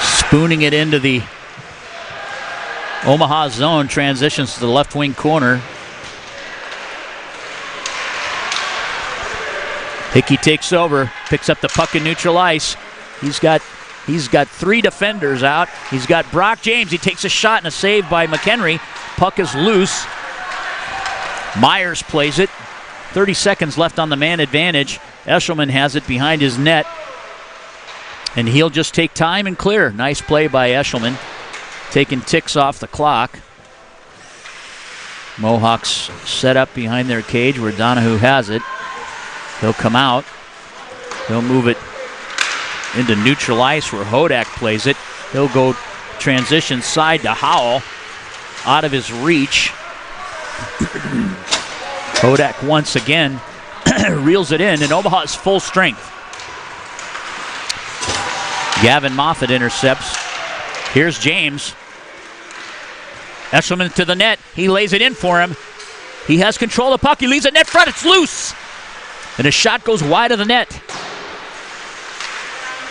spooning it into the Omaha zone. Transitions to the left wing corner. Hickey takes over, picks up the puck in neutral ice. He's got 3 defenders out. He's got Brock James. He takes a shot and a save by McHenry. Puck is loose. Myers plays it. 30 seconds left on the man advantage. Eshelman has it behind his net. And he'll just take time and clear. Nice play by Eshelman. Taking ticks off the clock. Mohawks set up behind their cage where Donahue has it. He'll come out. He'll move it into neutral ice where Hodak plays it. He'll go transition side to Howell. Out of his reach. Hodak once again reels it in, and Omaha's full strength. Gavin Moffat intercepts. Here's James. Eshelman to the net. He lays it in for him. He has control of the puck. He leaves it net front. It's loose. And a shot goes wide of the net.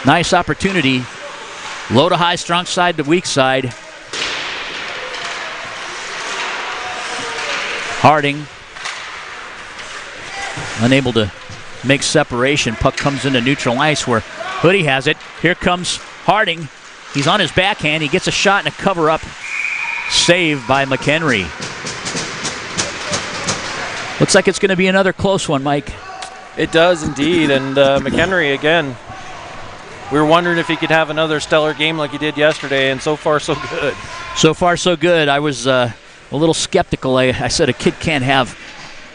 Nice opportunity. Low to high, strong side to weak side. Harding unable to make separation. Puck comes into neutral ice where Hoodie has it. Here comes Harding, he's on his backhand. He gets a shot and a cover-up. Saved by McHenry. Looks like it's going to be another close one, Mike. It does indeed, and McHenry again. We were wondering if he could have another stellar game like he did yesterday, and so far so good. So far so good. I was a little skeptical. I said a kid can't have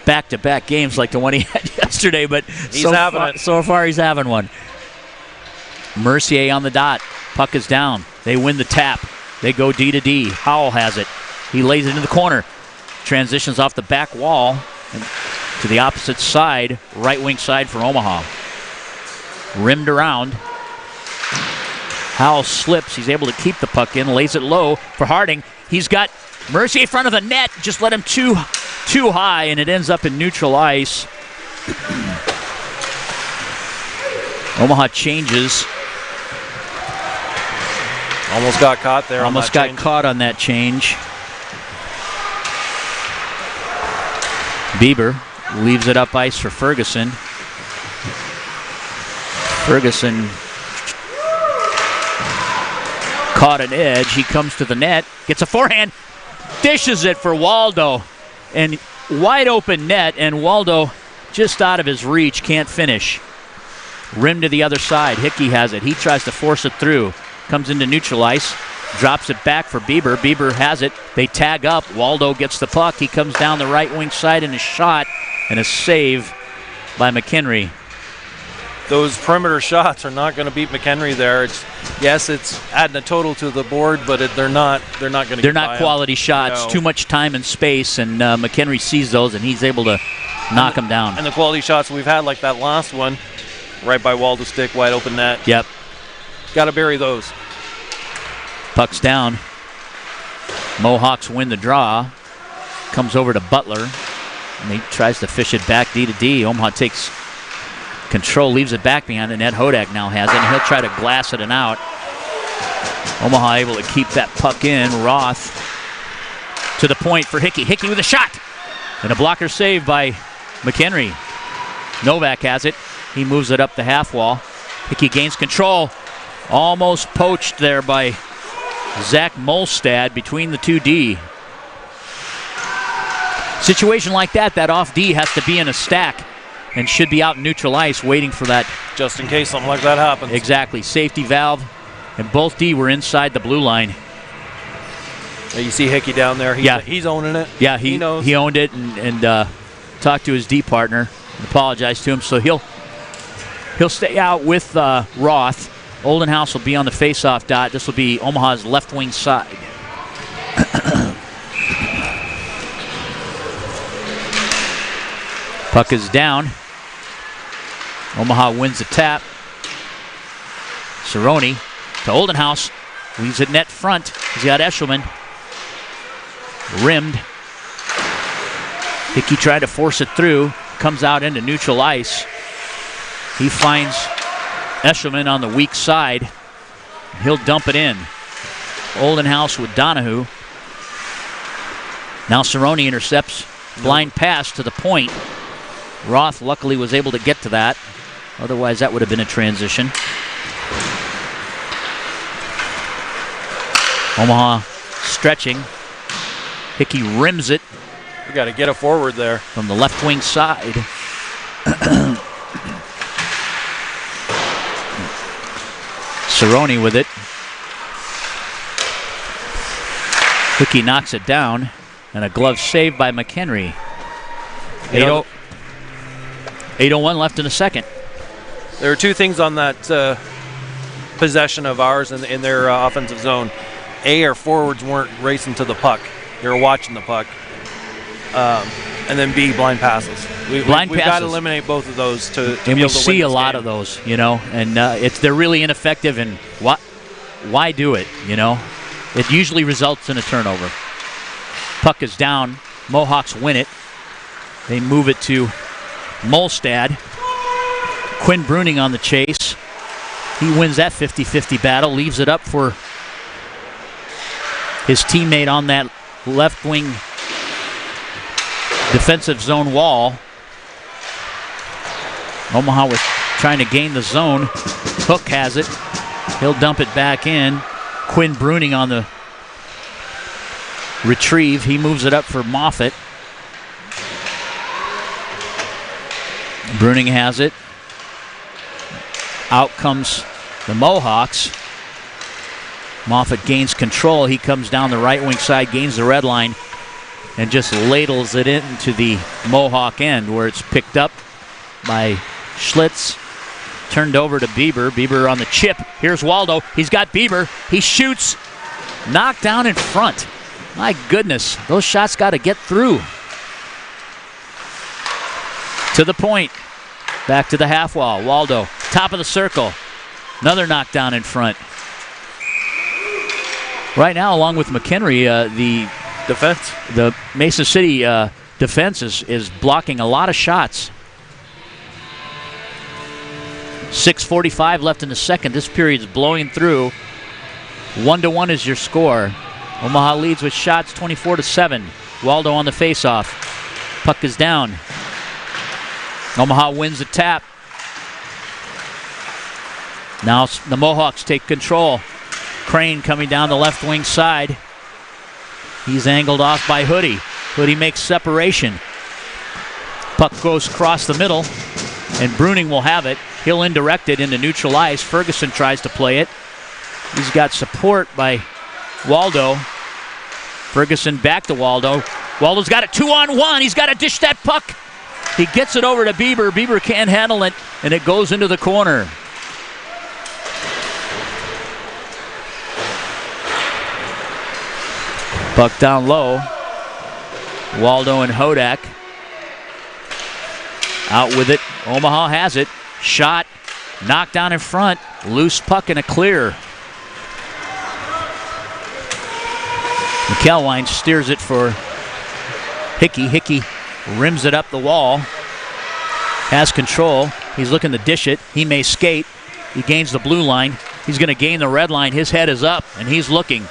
back-to-back games like the one he had yesterday, but so far he's having one. Mercier on the dot. Puck is down. They win the tap. They go D to D. Howell has it. He lays it into the corner. Transitions off the back wall and to the opposite side, right wing side for Omaha. Rimmed around. Howell slips. He's able to keep the puck in. Lays it low for Harding. He's got Mercier in front of the net. Just let him too high, and it ends up in neutral ice. Omaha changes. Almost got caught there. Almost got caught on that change. Bieber leaves it up ice for Ferguson. Ferguson caught an edge. He comes to the net, gets a forehand, dishes it for Waldo. And wide open net, and Waldo just out of his reach, can't finish. Rim to the other side. Hickey has it. He tries to force it through. Comes into neutral ice. Drops it back for Bieber. Bieber has it. They tag up. Waldo gets the puck. He comes down the right wing side and a shot and a save by McHenry. Those perimeter shots are not going to beat McHenry there. It's adding a total to the board, but they're not going to. They're not quality shots. No. Too much time and space, and McHenry sees those, and he's able to knock them down. And the quality shots we've had, like that last one, right by Waldo's stick, wide open net. Yep. Got to bury those. Puck's down. Mohawks win the draw. Comes over to Butler, and he tries to fish it back D to D. Omaha takes control, leaves it back behind the net. Hodak now has it, and he'll try to glass it and out. Omaha able to keep that puck in. Roth to the point for Hickey. Hickey with a shot, and a blocker save by McHenry. Novak has it. He moves it up the half wall. Hickey gains control. Almost poached there by Zach Molstad between the two D. Situation like that off D has to be in a stack and should be out in neutral ice waiting for that. Just in case something like that happens. Exactly. Safety valve. And both D were inside the blue line. You see Hickey down there. He's owning it. Yeah, he knows. He owned it and talked to his D partner and apologized to him. So he'll stay out with Roth. Oldenhouse will be on the face-off dot. This will be Omaha's left wing side. Puck is down. Omaha wins the tap. Cerrone to Oldenhouse. Leaves it net front. He's got Eshelman. Rimmed. Hickey tried to force it through. Comes out into neutral ice. He finds Eshelman on the weak side. He'll dump it in. Oldenhouse with Donahue. Now Cerrone intercepts. Blind pass to the point. Roth luckily was able to get to that. Otherwise that would have been a transition. Omaha stretching. Hickey rims it. We got to get a forward there. From the left wing side. Cerrone with it. Hickey knocks it down, and a glove saved by McHenry. 8:01 left in the second. There are two things on that possession of ours in their offensive zone. Our forwards weren't racing to the puck. They were watching the puck. And then B, blind passes. We've got to eliminate both of those to and be able to we see win a lot game. of those, and they're really ineffective. And why do it? It usually results in a turnover. Puck is down. Mohawks win it. They move it to Molstad. Quinn Bruning on the chase. He wins that 50-50 battle. Leaves it up for his teammate on that left wing defensive zone wall. Omaha was trying to gain the zone. Hook has it. He'll dump it back in. Quinn Bruning on the retrieve. He moves it up for Moffitt. Bruning has it. Out comes the Mohawks. Moffitt gains control. He comes down the right wing side, gains the red line, and just ladles it into the Mohawk end where it's picked up by Schlitz. Turned over to Bieber. Bieber on the chip. Here's Waldo. He's got Bieber. He shoots. Knocked down in front. My goodness, those shots got to get through. To the point. Back to the half wall. Waldo, top of the circle. Another knockdown in front. Right now, along with McHenry, the defense, the Mason City defense is blocking a lot of shots. 6:45 left in the second. This period's blowing through. 1-1 is your score. Omaha leads with shots 24-7. Waldo on the faceoff. Puck is down. Omaha wins the tap. Now the Mohawks take control. Crane coming down the left wing side. He's angled off by Hoodie. Hoodie makes separation. Puck goes across the middle, and Bruning will have it. He'll indirect it into neutral ice. Ferguson tries to play it. He's got support by Waldo. Ferguson back to Waldo. Waldo's got it 2-on-1. He's got to dish that puck. He gets it over to Bieber. Bieber can't handle it, and it goes into the corner. Puck down low. Waldo and Hodak. Out with it. Omaha has it. Shot. Knocked down in front. Loose puck and a clear. McElwine steers it for Hickey. Hickey rims it up the wall. Has control. He's looking to dish it. He may skate. He gains the blue line. He's going to gain the red line. His head is up, and he's looking.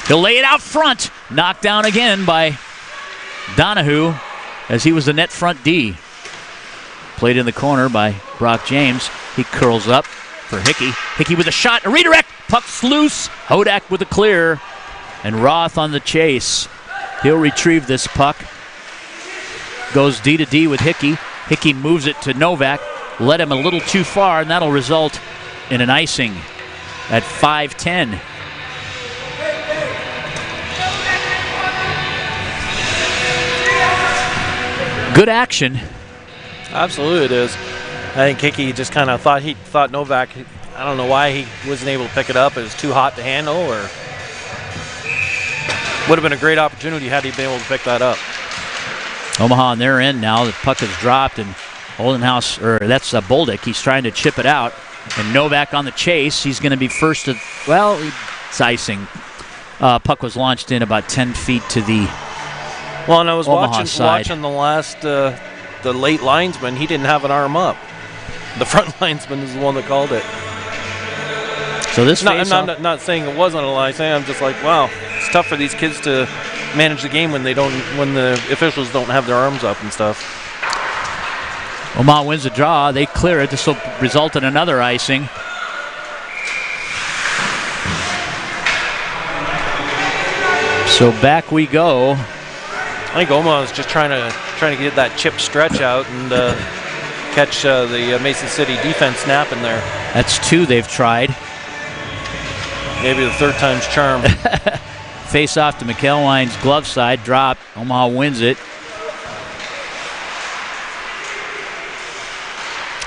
He'll lay it out front. Knocked down again by Donahue as he was the net front D. Played in the corner by Brock James. He curls up for Hickey. Hickey with a shot. A redirect. Puck's loose. Hodak with a clear. And Roth on the chase. He'll retrieve this puck. Goes D to D with Hickey. Hickey moves it to Novak. Led him a little too far, and that'll result in an icing at 5:10. Good action. Absolutely it is. I think Hickey just kind of thought Novak, I don't know why he wasn't able to pick it up. It was too hot to handle, or would have been a great opportunity had he been able to pick that up. Omaha on their end now. The puck is dropped, and Oldenhouse, or that's Bolduc. He's trying to chip it out. And Novak on the chase. He's going to be first to, well, it's icing. Puck was launched in about 10 feet to the Well, and I was watching the last, the late linesman. He didn't have an arm up. The front linesman is the one that called it. So this I'm not saying it wasn't a lie. I'm just like, wow, it's tough for these kids to manage the game when the officials don't have their arms up and stuff. Omaha wins the draw. They clear it. This will result in another icing. So back we go. I think Omaha's just trying to get that chip stretch out and catch the Mason City defense napping there. That's two they've tried. Maybe the third time's charm. Face off to McElwine's glove side. Drop. Omaha wins it.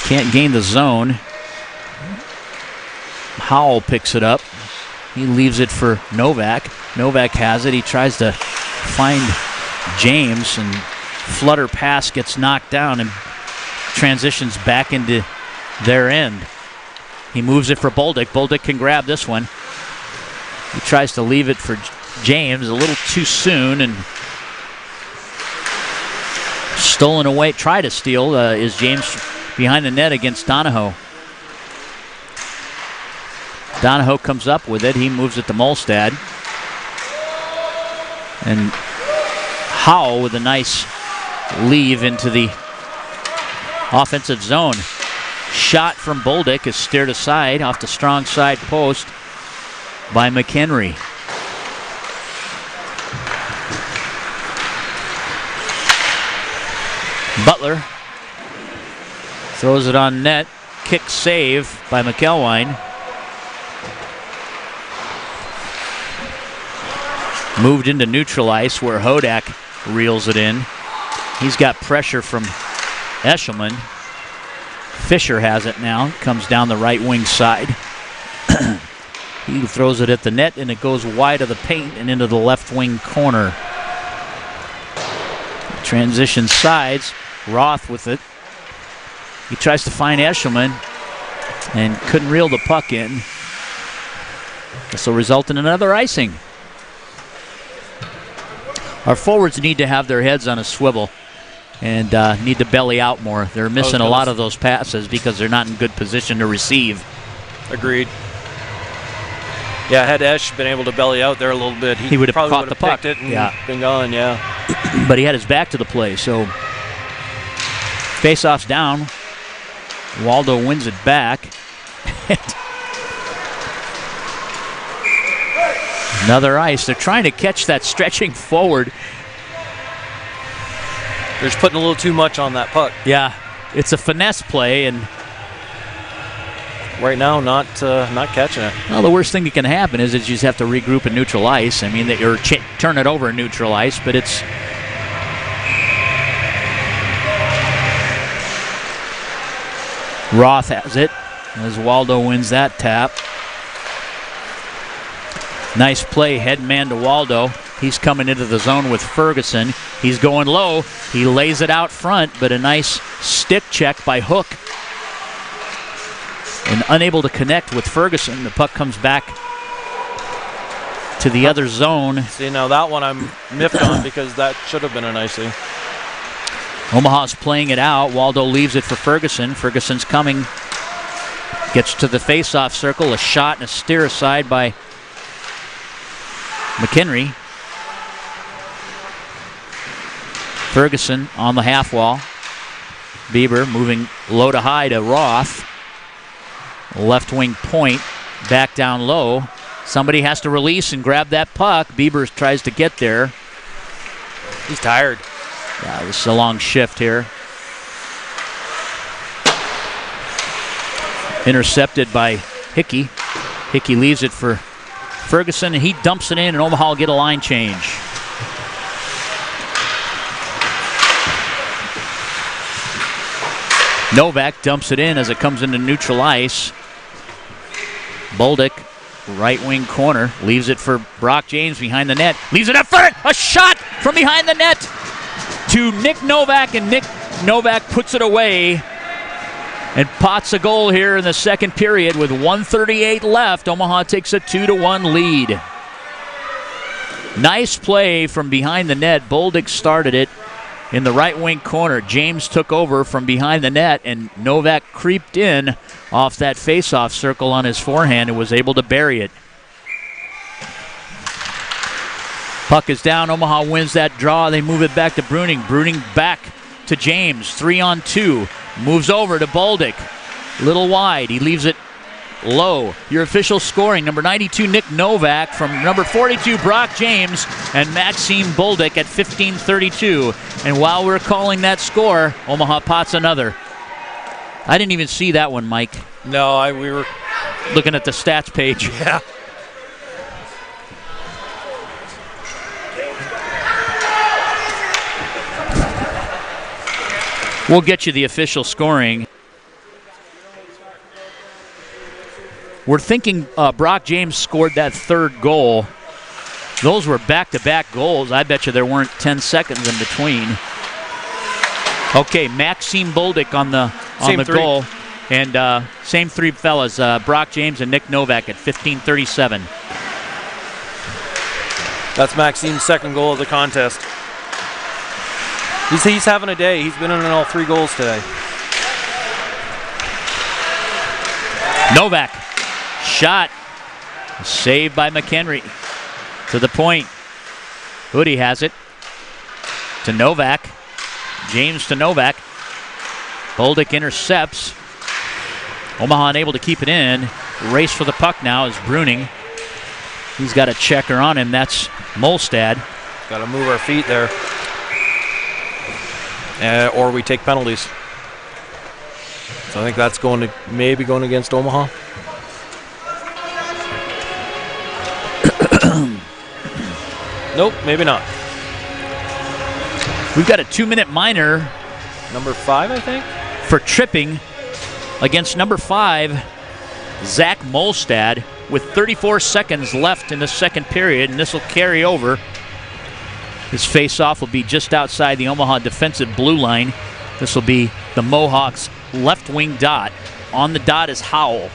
Can't gain the zone. Howell picks it up. He leaves it for Novak. Novak has it. He tries to find James, and flutter pass gets knocked down and transitions back into their end. He moves it for Bolduc. Bolduc can grab this one. He tries to leave it for James a little too soon, and stolen away. Try to steal is James behind the net against Donahoe. Donahoe comes up with it. He moves it to Molstad. And Howell with a nice leave into the offensive zone. shot from Bolduc is steered aside off the strong side post by McHenry. Butler throws it on net. Kick save by McElwine. Moved into neutral ice where Hodak reels it in. He's got pressure from Eshelman. Fisher has it now. Comes down the right wing side. He throws it at the net and it goes wide of the paint and into the left wing corner. Transition sides. Roth with it. He tries to find Eshelman and couldn't reel the puck in. This will result in another icing. Our forwards need to have their heads on a swivel and need to belly out more. They're missing a lot of those passes because they're not in good position to receive. Agreed. Yeah, had Esch been able to belly out there a little bit, he would have probably caught the puck. It and been gone, yeah. But he had his back to the play, so face-off's down. Waldo wins it back. Another ice. They're trying to catch that stretching forward. They're just putting a little too much on that puck. Yeah, it's a finesse play, and right now not catching it. Well, the worst thing that can happen is that you just have to regroup in neutral ice. I mean, that you're turn it over in neutral ice, but it's Roth has it as Waldo wins that tap. Nice play, head man to Waldo. He's coming into the zone with Ferguson. He's going low. He lays it out front, but a nice stick check by Hook. And unable to connect with Ferguson. The puck comes back to the other zone. See, now that one I'm miffed on because that should have been an icing. Omaha's playing it out. Waldo leaves it for Ferguson. Ferguson's coming. Gets to the face-off circle. A shot and a steer aside by McHenry. Ferguson on the half wall. Bieber moving low to high to Roth. Left wing point. Back down low. Somebody has to release and grab that puck. Bieber tries to get there. He's tired. Yeah, this is a long shift here. Intercepted by Hickey. Hickey leaves it for Ferguson, and he dumps it in, and Omaha will get a line change. Novak dumps it in as it comes into neutral ice. Bolduc, right wing corner, leaves it for Brock James behind the net. Leaves it up front. A shot from behind the net to Nick Novak, and Nick Novak puts it away and pots a goal here in the second period with 1:38 left. Omaha takes a 2-1 lead. Nice play from behind the net. Bolduc started it in the right wing corner. James took over from behind the net, and Novak creeped in off that face-off circle on his forehand and was able to bury it. Puck is down. Omaha wins that draw. They move it back to Bruning. Bruning back to James. 3-on-2. Moves over to Bolduc. Little wide. He leaves it low. Your official scoring, number 92, Nick Novak, from number 42, Brock James, and Maxime Bolduc at 15:32. And while we're calling that score, Omaha pots another. I didn't even see that one, Mike. No, we were looking at the stats page. Yeah. We'll get you the official scoring. We're thinking Brock James scored that third goal. Those were back-to-back goals. I bet you there weren't 10 seconds in between. Okay, Maxime Bolduc on the goal. And same three fellas, Brock James and Nick Novak at 15:37. That's Maxime's second goal of the contest. He's having a day. He's been in all three goals today. Novak. Shot. Saved by McHenry. To the point. Hoodie has it. To Novak. James to Novak. Bolduc intercepts. Omaha unable to keep it in. Race for the puck now is Bruning. He's got a checker on him. That's Molstad. Got to move our feet there. Or we take penalties. So I think that's maybe going against Omaha. Nope, maybe not. We've got a 2-minute minor. Number 5, I think. For tripping against number 5, Zach Molstad, with 34 seconds left in the second period, and this will carry over. His face-off will be just outside the Omaha defensive blue line. This will be the Mohawks' left wing dot. On the dot is Howell.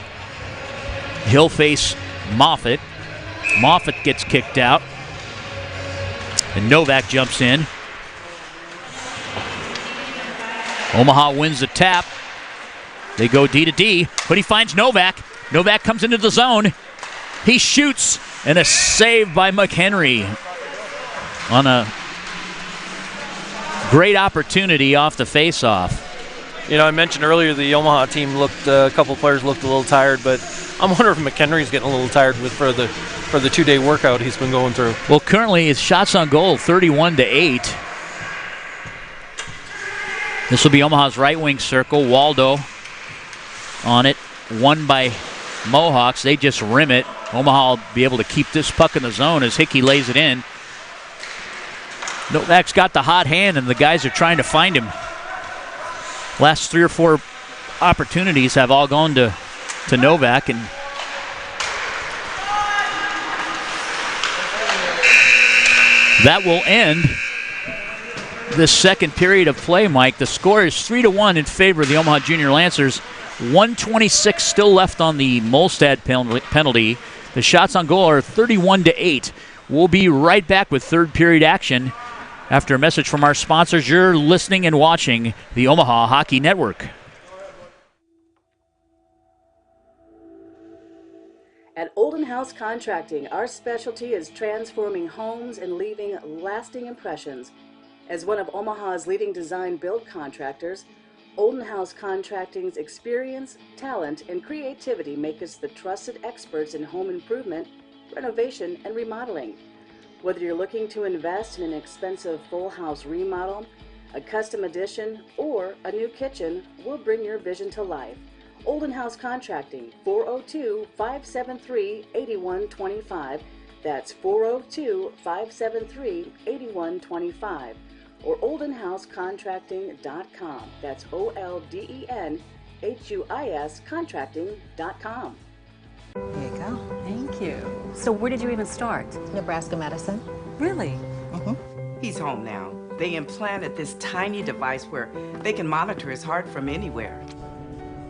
He'll face Moffitt. Moffitt gets kicked out. And Novak jumps in. Omaha wins the tap. They go D to D, but he finds Novak. Novak comes into the zone. He shoots, and a save by McHenry on a great opportunity off the face-off. You know, I mentioned earlier the Omaha team a couple players looked a little tired, but I'm wondering if McHenry's getting a little tired for the 2-day workout he's been going through. Well, currently his shots on goal 31-8. This will be Omaha's right wing circle. Waldo on it, won by Mohawks. They just rim it. Omaha will be able to keep this puck in the zone as Hickey lays it in. Novak's got the hot hand, and the guys are trying to find him. Last 3 or 4 opportunities have all gone to Novak, and that will end the second period of play, Mike. The score is 3-1 in favor of the Omaha Junior Lancers. 1:26 still left on the Molstad penalty. The shots on goal are 31-8. We'll be right back with third period action after a message from our sponsors. You're listening and watching the Omaha Hockey Network. At Olden House Contracting, our specialty is transforming homes and leaving lasting impressions. As one of Omaha's leading design build contractors, Olden House Contracting's experience, talent, and creativity make us the trusted experts in home improvement, renovation, and remodeling. Whether you're looking to invest in an expensive full house remodel, a custom addition, or a new kitchen, we'll bring your vision to life. Olden House Contracting, 402-573-8125. That's 402-573-8125. Or oldenhousecontracting.com. That's OLDENHUIS contracting.com. Here you go. Thank you. So where did you even start? Nebraska Medicine. Really? He's home now. They implanted this tiny device where they can monitor his heart from anywhere.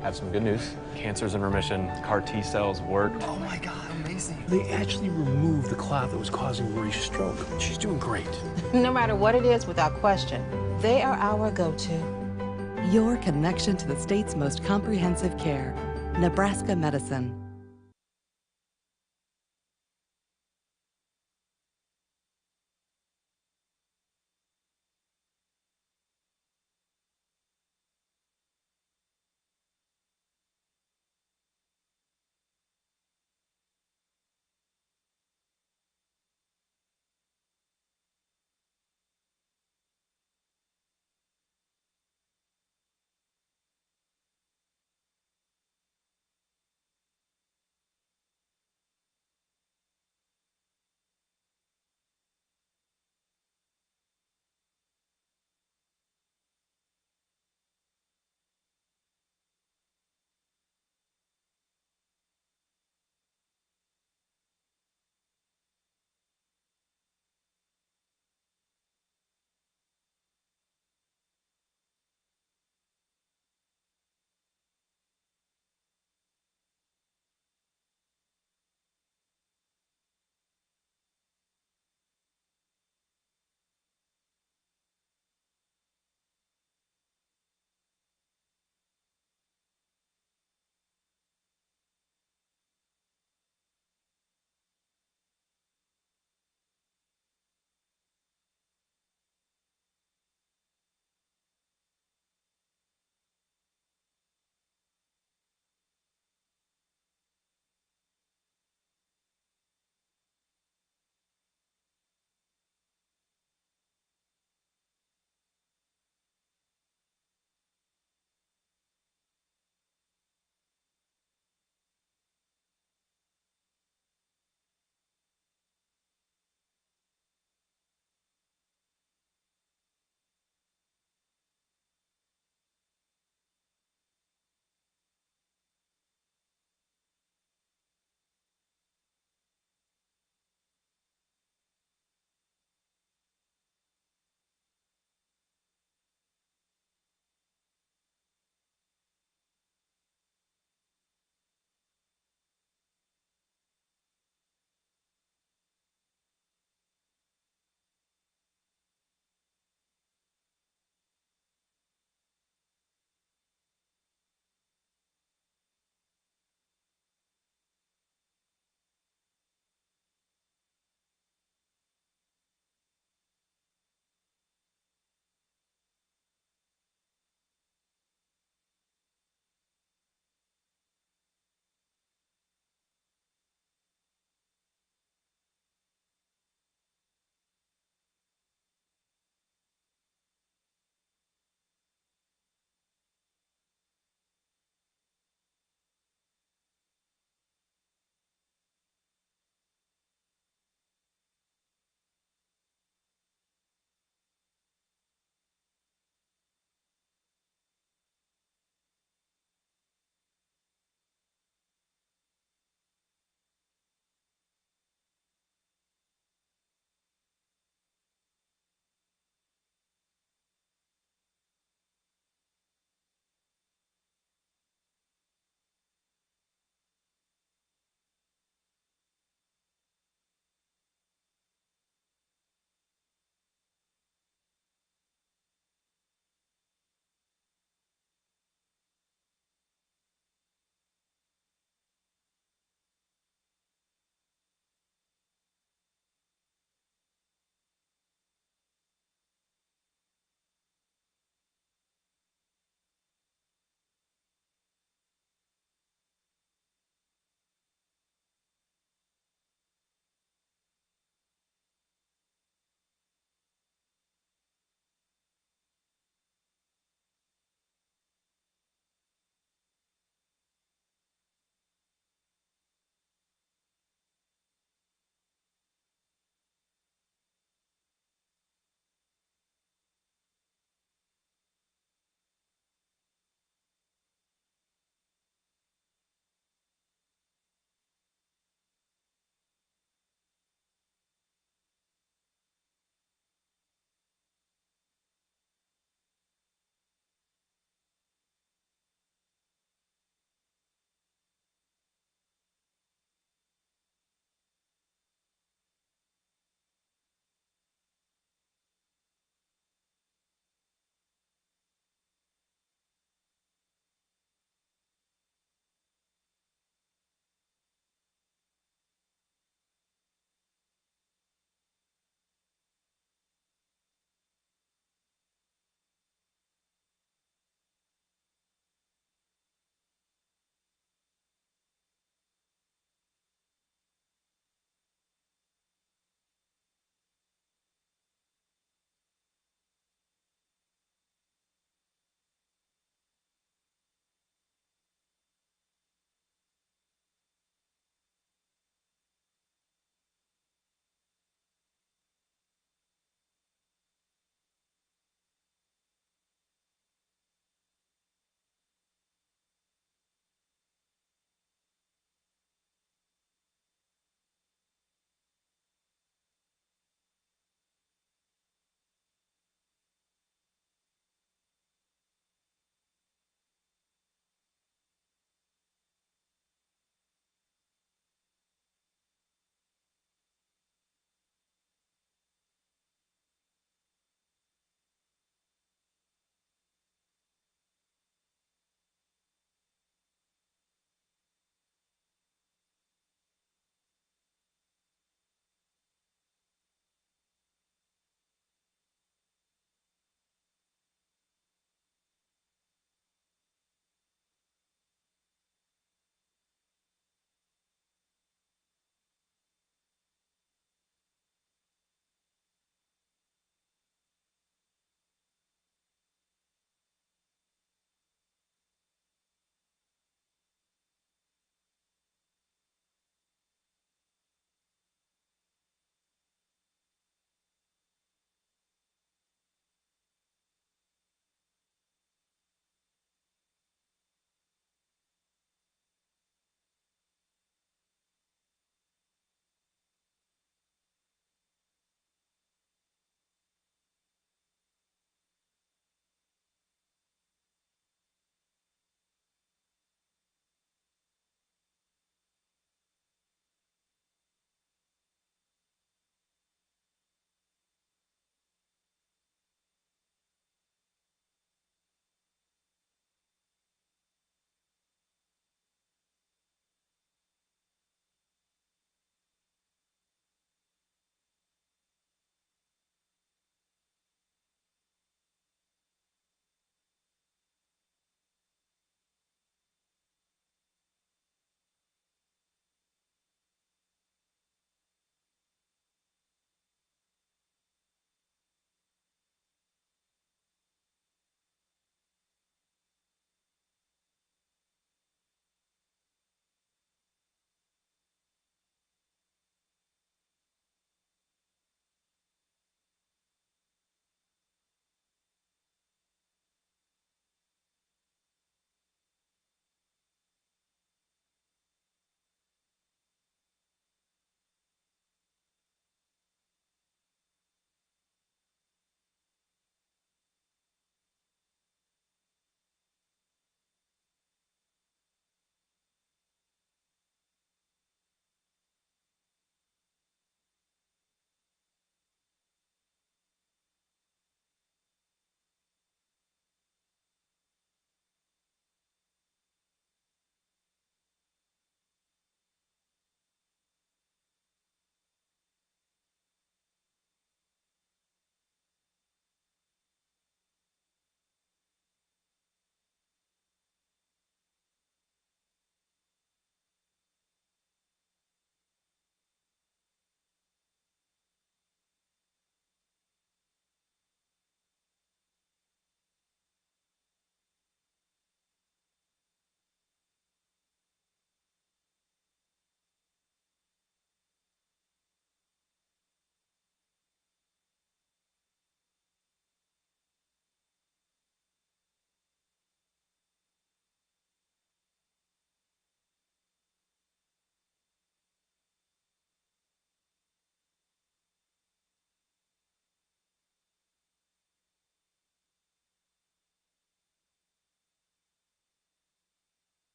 Have some good news. Cancer's in remission. CAR T cells work. Oh my God, amazing. They actually removed the clot that was causing Marie's stroke. She's doing great. No matter what it is, without question, they are our go-to. Your connection to the state's most comprehensive care. Nebraska Medicine.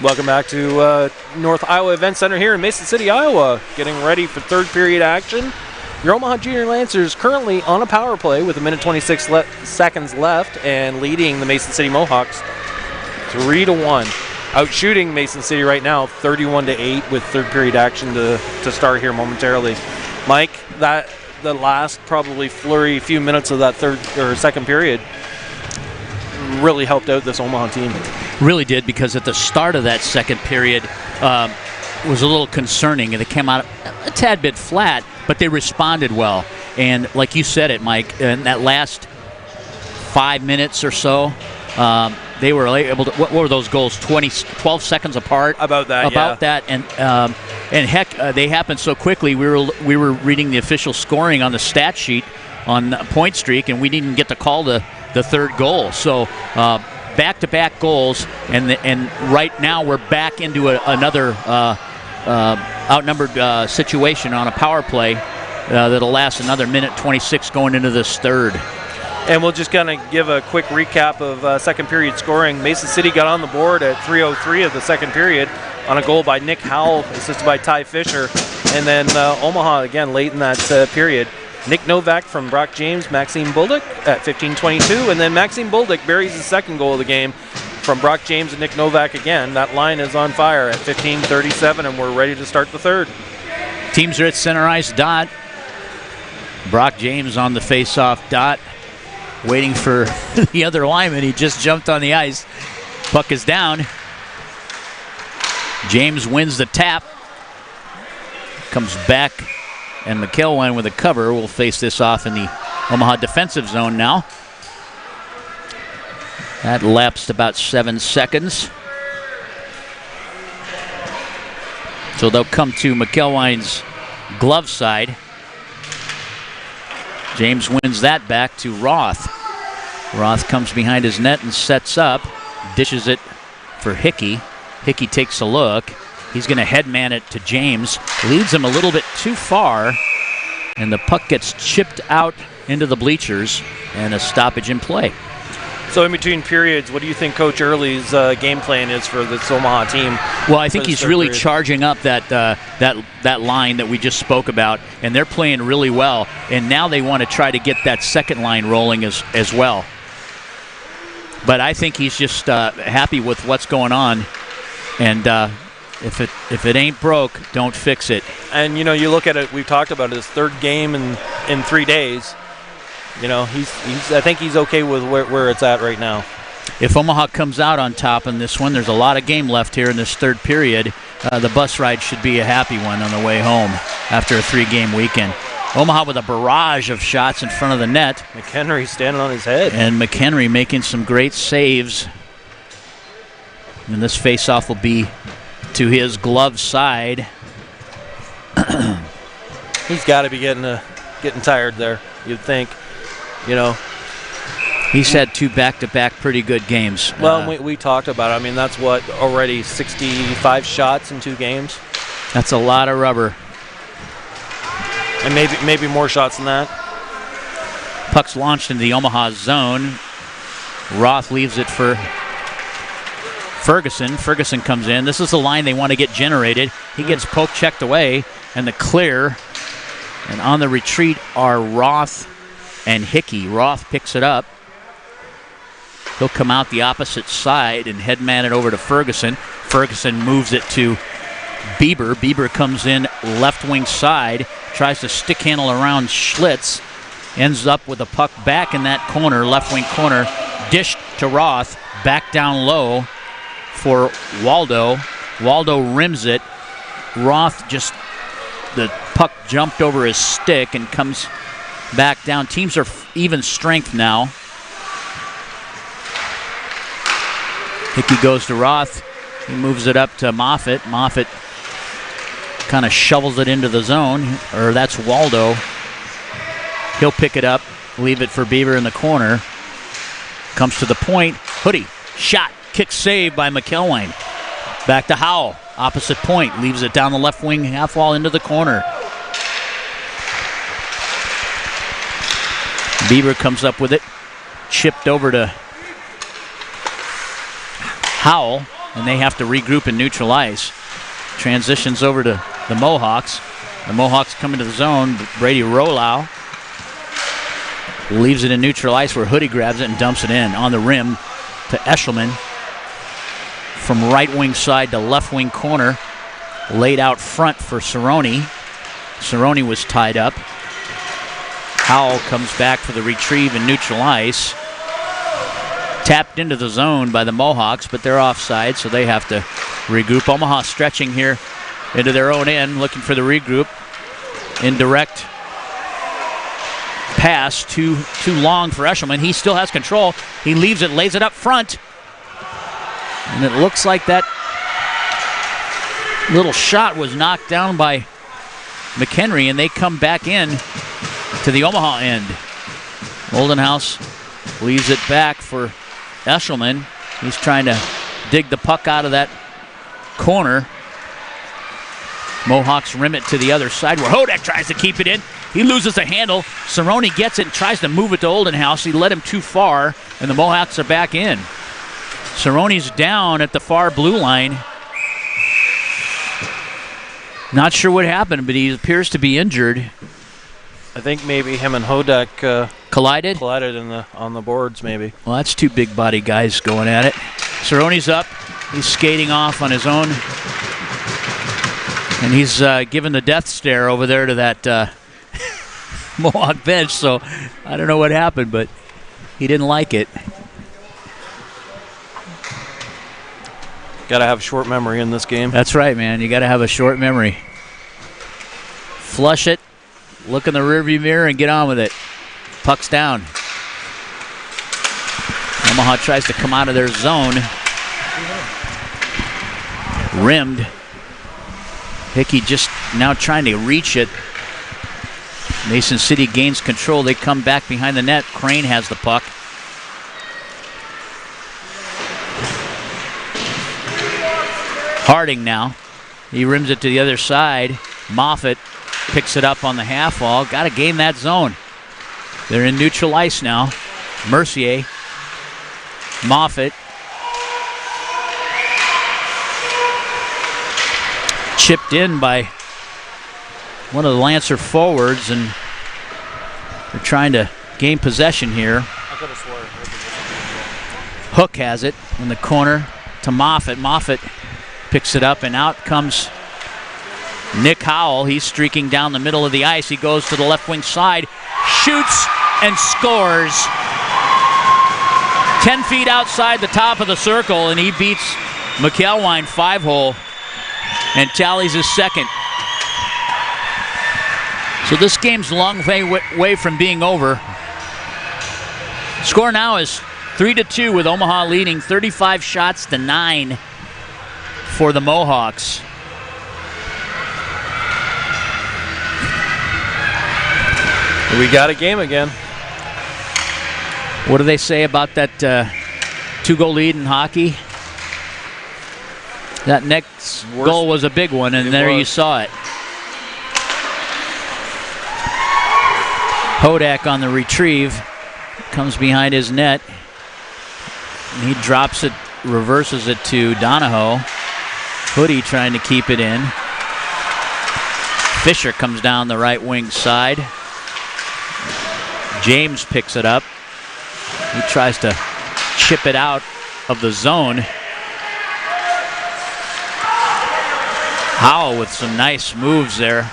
Welcome back to North Iowa Event Center here in Mason City, Iowa. Getting ready for third period action. Your Omaha Junior Lancers currently on a power play with 1:26 seconds left and leading the Mason City Mohawks 3-1. Outshooting Mason City right now 31-8 with third period action to start here momentarily. Mike, that the last probably flurry few minutes of that third or second period really helped out this Omaha team. Really did, because at the start of that second period was a little concerning, and they came out a tad bit flat, but they responded well. And like you said it, Mike, in that last 5 minutes or so, they were able to. What were those goals? 12 seconds apart. About that, and heck, they happened so quickly. We were reading the official scoring on the stat sheet on point streak, and we didn't get to call the third goal. So back-to-back goals, and right now we're back into another outnumbered situation on a power play that'll last another 1:26 going into this third. And we'll just kind of give a quick recap of second period scoring. Mason City got on the board at 3:03 of the second period on a goal by Nick Howell, assisted by Ty Fisher. And then Omaha, again, late in that period, Nick Novak from Brock James, Maxime Buldick at 15:22. And then Maxime Buldick buries the second goal of the game from Brock James and Nick Novak again. That line is on fire at 15:37, and we're ready to start the third. Teams are at center ice dot. Brock James on the face-off dot, waiting for the other lineman. He just jumped on the ice. Puck is down. James wins the tap. Comes back, and McElwain with a cover will face this off in the Omaha defensive zone now. That lapsed about 7 seconds. So they'll come to McElwain's glove side. James wins that back to Roth. Roth comes behind his net and sets up, dishes it for Hickey. Hickey takes a look. He's going to headman it to James. Leads him a little bit too far, and the puck gets chipped out into the bleachers, and a stoppage in play. So in between periods, what do you think Coach Early's game plan is for this Omaha team? Well, I think he's really charging up that line that we just spoke about, and they're playing really well. And now they want to try to get that second line rolling as well. But I think he's just happy with what's going on, and if it ain't broke, don't fix it. And you know, you look at it. We've talked about it, his third game in 3 days. You know, I think he's okay with where it's at right now. If Omaha comes out on top in this one, there's a lot of game left here in this third period. The bus ride should be a happy one on the way home after a 3-game weekend. Omaha with a barrage of shots in front of the net. McHenry standing on his head. And McHenry making some great saves. And this faceoff will be to his glove side. He's got to be getting tired there, you'd think. You know, he's had 2 back-to-back pretty good games. Well, we talked about it. I mean, that's what, already 65 shots in 2 games. That's a lot of rubber. And maybe more shots than that. Puck's launched into the Omaha zone. Roth leaves it for Ferguson. Ferguson comes in. This is the line they want to get generated. He gets poke checked away, and the clear. And on the retreat are Roth and Hickey. Roth picks it up. He'll come out the opposite side and headman it over to Ferguson. Ferguson moves it to Bieber. Bieber comes in left wing side, tries to stick handle around Schlitz, ends up with the puck back in that corner, left wing corner, dished to Roth, back down low for Waldo. Waldo rims it. Roth the puck jumped over his stick and comes back down. Teams are even strength now. Hickey goes to Roth. He moves it up to Moffitt. Moffitt kind of shovels it into the zone, or that's Waldo. He'll pick it up, leave it for Bieber in the corner. Comes to the point. Hoodie, shot, kick save by McElwain. Back to Howell, opposite point, leaves it down the left wing half wall into the corner. Bieber comes up with it, chipped over to Howell. and they have to regroup and neutral ice. Transitions over to the Mohawks. The Mohawks come into the zone. Brady Rolow leaves it in neutral ice where Hoodie grabs it and dumps it in on the rim to Eshelman. From right wing side to left wing corner. Laid out front for Cerrone. Cerrone was tied up. Howell comes back for the retrieve in neutral ice. Tapped into the zone by the Mohawks, but they're offside, so they have to regroup. Omaha stretching here into their own end, looking for the regroup. Indirect pass, too long for Eshelman. He still has control. He leaves it, lays it up front. And it looks like that little shot was knocked down by McHenry, and they come back in to the Omaha end. Oldenhouse leaves it back for Eshelman. He's trying to dig the puck out of that corner. Mohawks rim it to the other side where Hodak tries to keep it in. He loses the handle. Cerrone gets it and tries to move it to Oldenhouse. He led him too far, and the Mohawks are back in. Cerrone's down at the far blue line. Not sure what happened, but he appears to be injured. I think maybe him and Hodak collided on the boards, maybe. Well, that's two big body guys going at it. Cerrone's up. He's skating off on his own. And he's giving the death stare over there to that Mohawk bench, so I don't know what happened, but he didn't like it. Got to have short memory in this game. That's right, man. You got to have a short memory. Flush it, look in the rearview mirror, and get on with it. Puck's down. Omaha tries to come out of their zone. Rimmed. Hickey just now trying to reach it. Mason City gains control. They come back behind the net. Crane has the puck. Harding now. He rims it to the other side. Moffitt picks it up on the half wall. Got to gain that zone. They're in neutral ice now. Mercier. Moffitt. Chipped in by one of the Lancer forwards, and they're trying to gain possession here. Hook has it in the corner to Moffitt. Moffitt picks it up, and out comes Nick Howell. He's streaking down the middle of the ice. He goes to the left wing side, shoots, and scores. 10 feet outside the top of the circle, and he beats McElwine 5-hole and tallies his second. So this game's a long way from being over. Score now is 3-2 with Omaha leading 35 shots to 9 for the Mohawks. We got a game again. What do they say about that 2-goal lead in hockey? That next goal was a big one, and there you saw it. Hodak on the retrieve. Comes behind his net. And he drops it, reverses it to Donahoe. Hoodie trying to keep it in. Fisher comes down the right wing side. James picks it up. He tries to chip it out of the zone. Howell with some nice moves there.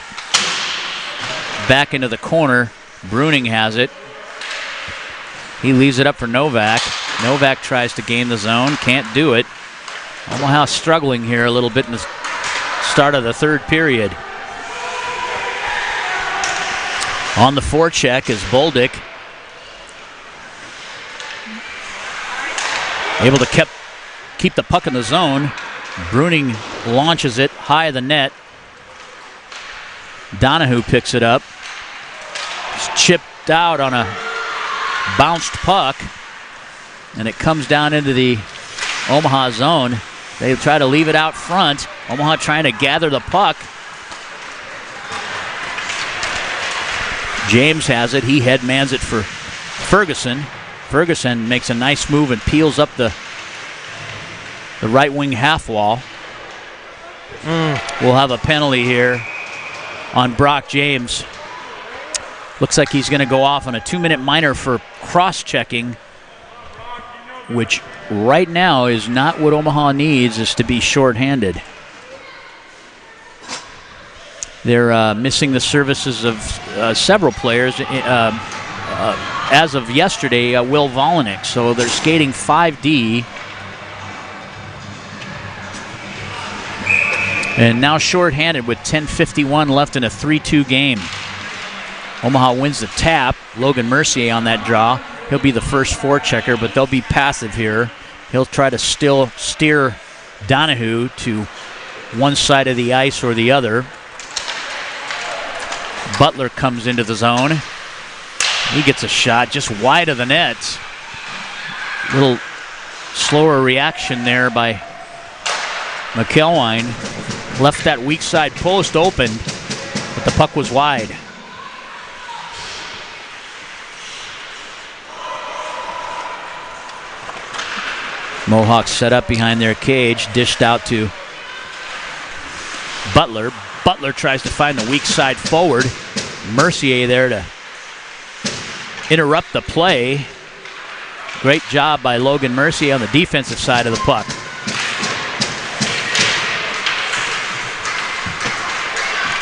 Back into the corner. Bruning has it. He leaves it up for Novak. Novak tries to gain the zone. Can't do it. Omaha struggling here a little bit in the start of the third period. On the forecheck is Boldick. Able to keep the puck in the zone. Bruning launches it high of the net. Donahue picks it up. It's chipped out on a bounced puck, and it comes down into the Omaha zone. They try to leave it out front. Omaha trying to gather the puck. James has it. He headmans it for Ferguson. Ferguson makes a nice move and peels up the the right wing half wall. We'll have a penalty here on Brock James. Looks like he's going to go off on a 2-minute minor for cross-checking, which right now is not what Omaha needs, is to be shorthanded. They're missing the services of several players. As of yesterday, Will Volinick. So they're skating 5D. And now shorthanded with 10:51 left in a 3-2 game. Omaha wins the tap. Logan Mercier on that draw. He'll be the first forechecker, but they'll be passive here. He'll try to still steer Donahue to one side of the ice or the other. Butler comes into the zone. He gets a shot just wide of the net. Little slower reaction there by McElwine. Left that weak side post open, but the puck was wide. Mohawks set up behind their cage, dished out to Butler. Butler tries to find the weak side forward. Mercier there to interrupt the play. Great job by Logan Mercier on the defensive side of the puck.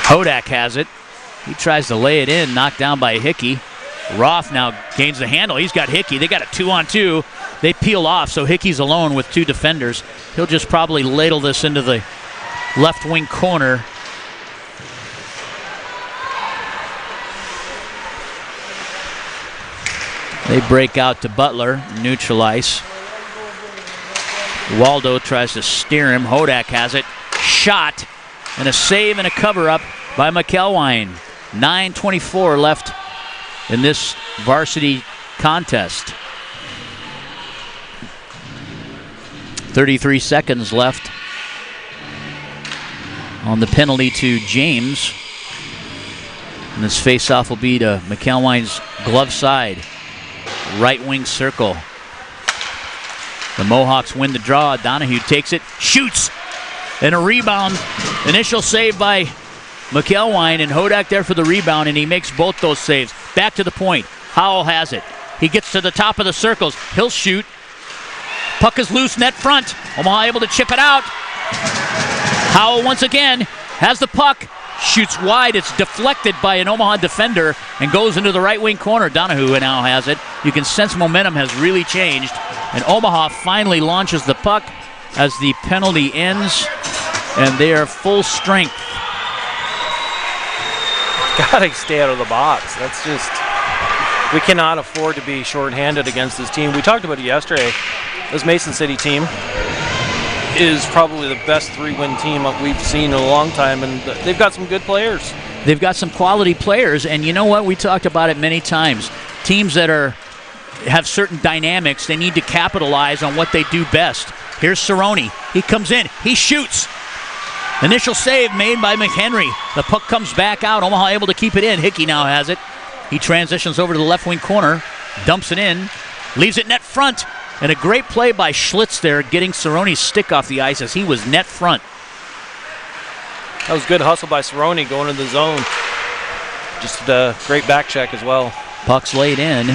Hodak has it. He tries to lay it in, knocked down by Hickey. Roth now gains the handle. He's got Hickey. They got a 2-on-2. They peel off, so Hickey's alone with two defenders. He'll just probably ladle this into the left wing corner. They break out to Butler, neutral ice. Waldo tries to steer him. Hodak has it. Shot, and a save and a cover-up by McElwine. 9:24 left in this varsity contest. 33 seconds left on the penalty to James. And this face-off will be to McElwine's glove side. Right wing circle. The Mohawks win the draw. Donahue takes it, shoots, and a rebound. Initial save by McElwine, and Hodak there for the rebound, and he makes both those saves. Back to the point. Howell has it. He gets to the top of the circles. He'll shoot. Puck is loose, net front. Omaha able to chip it out. Howell once again has the puck. Shoots wide. It's deflected by an Omaha defender and goes into the right wing corner. Donahue now has it. You can sense momentum has really changed. And Omaha finally launches the puck as the penalty ends. And they are full strength. Gotta stay out of the box. That's just, we cannot afford to be shorthanded against this team. We talked about it yesterday. This Mason City team is probably the best 3-win team we've seen in a long time, and they've got some good players. They've got some quality players, and you know what? We talked about it many times. Teams that have certain dynamics, they need to capitalize on what they do best. Here's Cerrone. He comes in. He shoots. Initial save made by McHenry. The puck comes back out. Omaha able to keep it in. Hickey now has it. He transitions over to the left wing corner, dumps it in, leaves it net front. And a great play by Schlitz there, getting Cerrone's stick off the ice as he was net front. That was good hustle by Cerrone going into the zone. Just a great back check as well. Puck's laid in.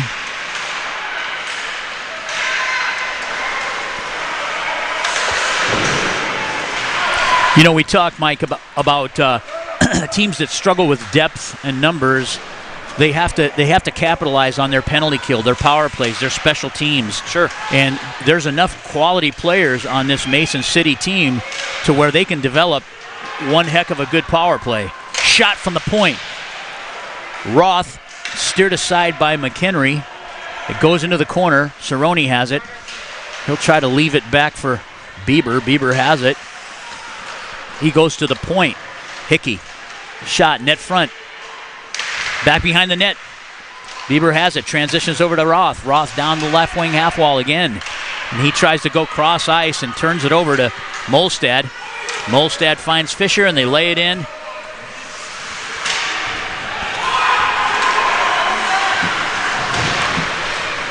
You know, we talked, Mike, about teams that struggle with depth and numbers. They have to capitalize on their penalty kill, their power plays, their special teams. Sure. And there's enough quality players on this Mason City team to where they can develop one heck of a good power play. Shot from the point. Roth steered aside by McHenry. It goes into the corner. Cerrone has it. He'll try to leave it back for Bieber. Bieber has it. He goes to the point. Hickey. Shot, net front. Back behind the net. Bieber has it. Transitions over to Roth. Roth down the left wing half wall again. And he tries to go cross ice and turns it over to Molstad. Molstad finds Fisher and they lay it in.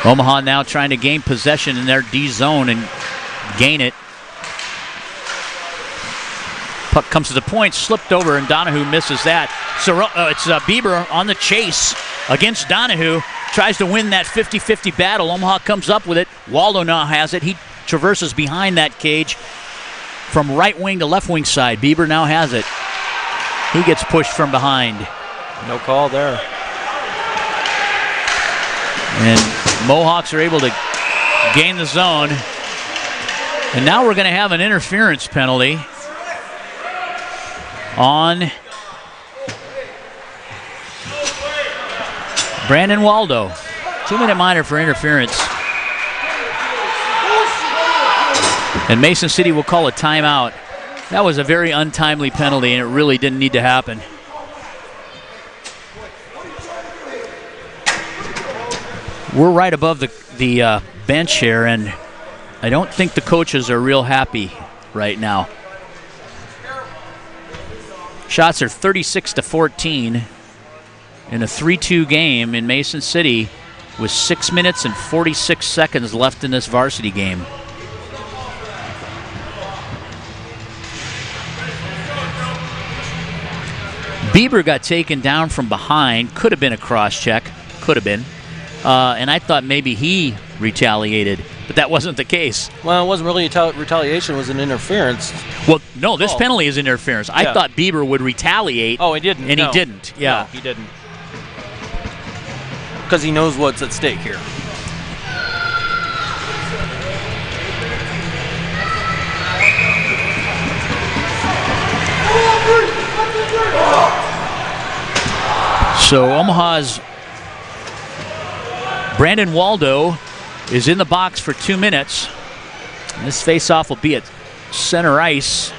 Omaha now trying to gain possession in their D zone and gain it. Puck comes to the point, slipped over, and Donahue misses that. So it's Bieber on the chase against Donahue. Tries to win that 50-50 battle. Omaha comes up with it. Waldo now has it. He traverses behind that cage from right wing to left wing side. Bieber now has it. He gets pushed from behind. No call there. And Mohawks are able to gain the zone. And now we're going to have an interference penalty on Brandon Waldo. 2-minute minor for interference. And Mason City will call a timeout. That was a very untimely penalty, and it really didn't need to happen. We're right above the bench here, and I don't think the coaches are real happy right now. Shots are 36-14 in a 3-2 game in Mason City with 6 minutes and 46 seconds left in this varsity game. Bieber got taken down from behind. Could have been a cross-check. Could have been. And I thought maybe he retaliated, but that wasn't the case. Well, it wasn't really retaliation. It was an interference. Well, no, this penalty is interference. I thought Bieber would retaliate. Oh, he didn't. And he didn't. Yeah. No, he didn't. Because he knows what's at stake here. So Omaha's Brandon Waldo is in the box for 2 minutes. And this faceoff will be at center ice.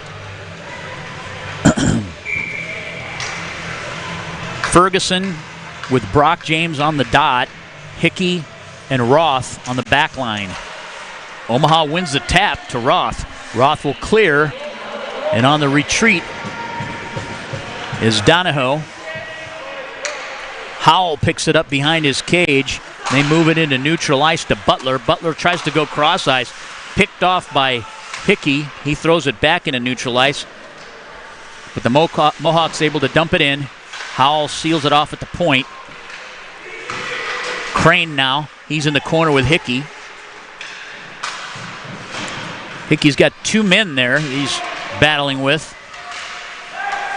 Ferguson with Brock James on the dot, Hickey and Roth on the back line. Omaha wins the tap to Roth. Roth will clear, and on the retreat is Donahoe. Howell picks it up behind his cage. They move it into neutral ice to Butler. Butler tries to go cross ice. Picked off by Hickey. He throws it back into neutral ice. But the Mohawks able to dump it in. Howell seals it off at the point. Crane now. He's in the corner with Hickey. Hickey's got 2 men there he's battling with.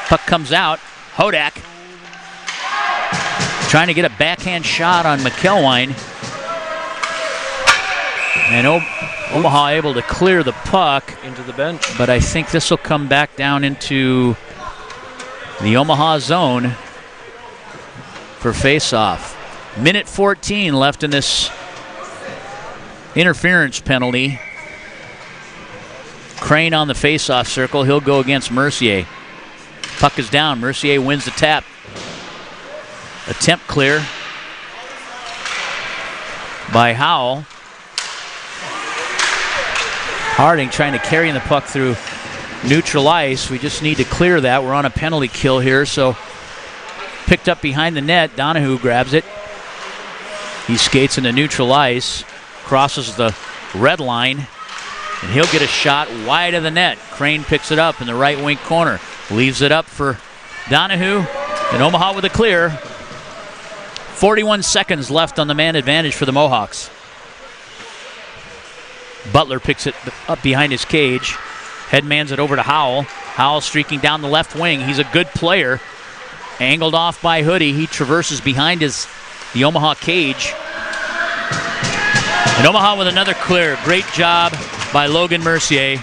Puck comes out. Hodak trying to get a backhand shot on McElwain. And Omaha able to clear the puck into the bench. But I think this will come back down into the Omaha zone for face-off. Minute 14 left in this interference penalty. Crane on the face-off circle. He'll go against Mercier. Puck is down. Mercier wins the tap. Attempt clear by Howell. Harding trying to carry the puck through neutral ice. We just need to clear that. We're on a penalty kill here, so picked up behind the net. Donahue grabs it. He skates into neutral ice, crosses the red line, and he'll get a shot wide of the net. Crane picks it up in the right wing corner. Leaves it up for Donahue, and Omaha with a clear. 41 seconds left on the man advantage for the Mohawks. Butler picks it up behind his cage. Headmans it over to Howell. Howell streaking down the left wing. He's a good player. Angled off by Hoodie. He traverses behind the Omaha cage. And Omaha with another clear. Great job by Logan Mercier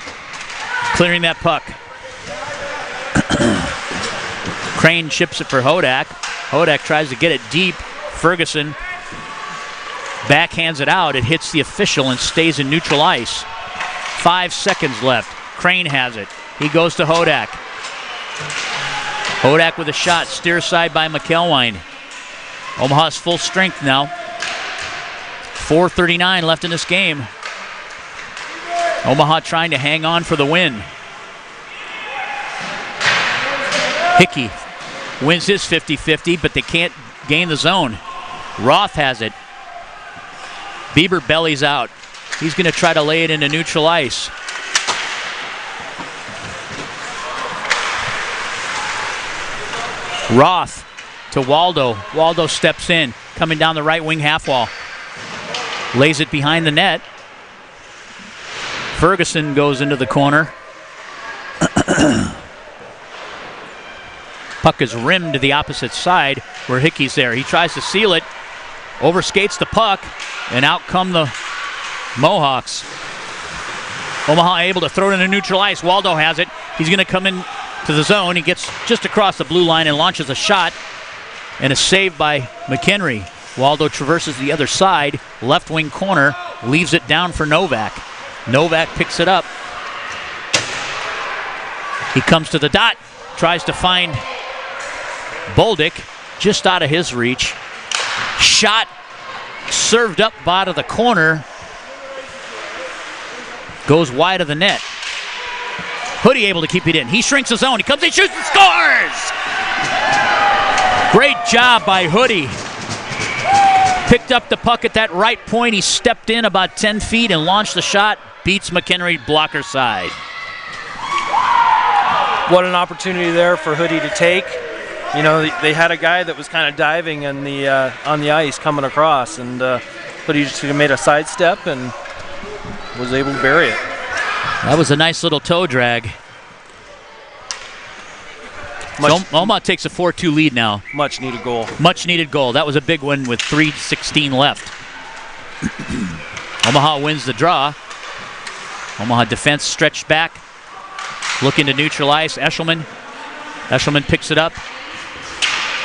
clearing that puck. Crane chips it for Hodak. Hodak tries to get it deep. Ferguson backhands it out. It hits the official and stays in neutral ice. 5 seconds left. Crane has it. He goes to Hodak. Hodak with a shot. Steer side by McElwain. Omaha's full strength now. 4:39 left in this game. Omaha trying to hang on for the win. Hickey wins his 50-50, but they can't gain the zone. Roth has it. Bieber bellies out. He's going to try to lay it into neutral ice. Roth to Waldo. Waldo steps in, coming down the right wing half wall. Lays it behind the net. Ferguson goes into the corner. Puck is rimmed to the opposite side where Hickey's there. He tries to seal it, overskates the puck, and out come the Mohawks. Omaha able to throw it into neutral ice. Waldo has it. He's going to come in to the zone. He gets just across the blue line and launches a shot, and a save by McHenry. Waldo traverses the other side, left wing corner, leaves it down for Novak. Novak picks it up. He comes to the dot, tries to find Bolduc, just out of his reach. Shot served up out of the corner, goes wide of the net. Hoodie able to keep it in. He shrinks his own. He comes in, shoots, and scores! Great job by Hoodie. Picked up the puck at that right point. He stepped in about 10 feet and launched the shot. Beats McHenry blocker side. What an opportunity there for Hoodie to take. You know, they had a guy that was kind of diving in on the ice coming across, and Hoodie just made a sidestep and was able to bury it. That was a nice little toe drag. So Omaha takes a 4-2 lead now. Much needed goal. Much needed goal. That was a big one with 3:16 left. Omaha wins the draw. Omaha defense stretched back, looking to neutral ice. Eshelman picks it up.